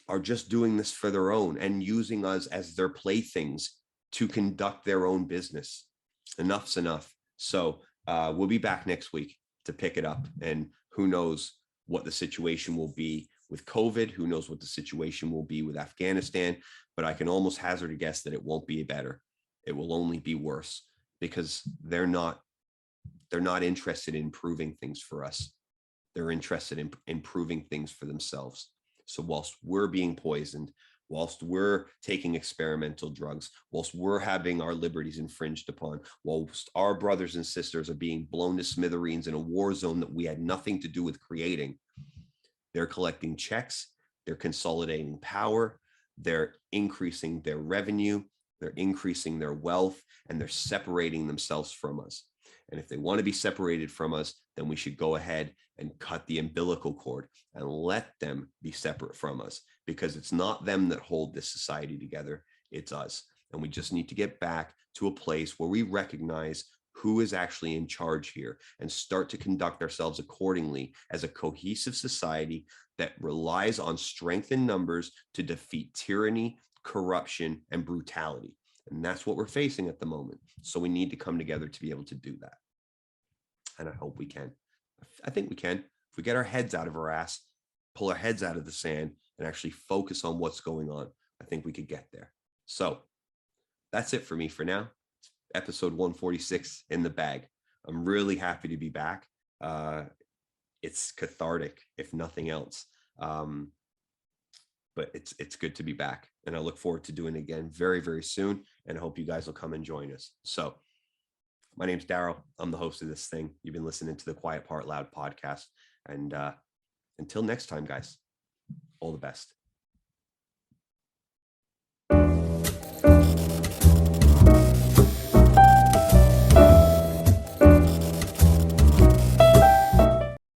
are just doing this for their own and using us as their playthings to conduct their own business. Enough's enough. So we'll be back next week to pick it up. And who knows what the situation will be with COVID, who knows what the situation will be with Afghanistan, but I can almost hazard a guess that it won't be better. It will only be worse, because they're not interested in improving things for us. They're interested in improving things for themselves. So whilst we're being poisoned, whilst we're taking experimental drugs, whilst we're having our liberties infringed upon, whilst our brothers and sisters are being blown to smithereens in a war zone that we had nothing to do with creating, they're collecting checks, they're consolidating power, they're increasing their revenue, they're increasing their wealth, and they're separating themselves from us. And if they want to be separated from us, then we should go ahead and cut the umbilical cord and let them be separate from us, because it's not them that hold this society together. It's us. And we just need to get back to a place where we recognize who is actually in charge here and start to conduct ourselves accordingly as a cohesive society that relies on strength in numbers to defeat tyranny, corruption, and brutality. And that's what we're facing at the moment. So we need to come together to be able to do that. And I hope we can. I think we can. If we get our heads out of our ass, pull our heads out of the sand, and actually focus on what's going on, I think we could get there. So that's it for me for now. Episode 146 in the bag. I'm really happy to be back. It's cathartic, if nothing else. but it's good to be back. And I look forward to doing it again very, very soon. And I hope you guys will come and join us. So my name's Daryl. I'm the host of this thing. You've been listening to the Quiet Part Loud podcast. And until next time, guys, all the best.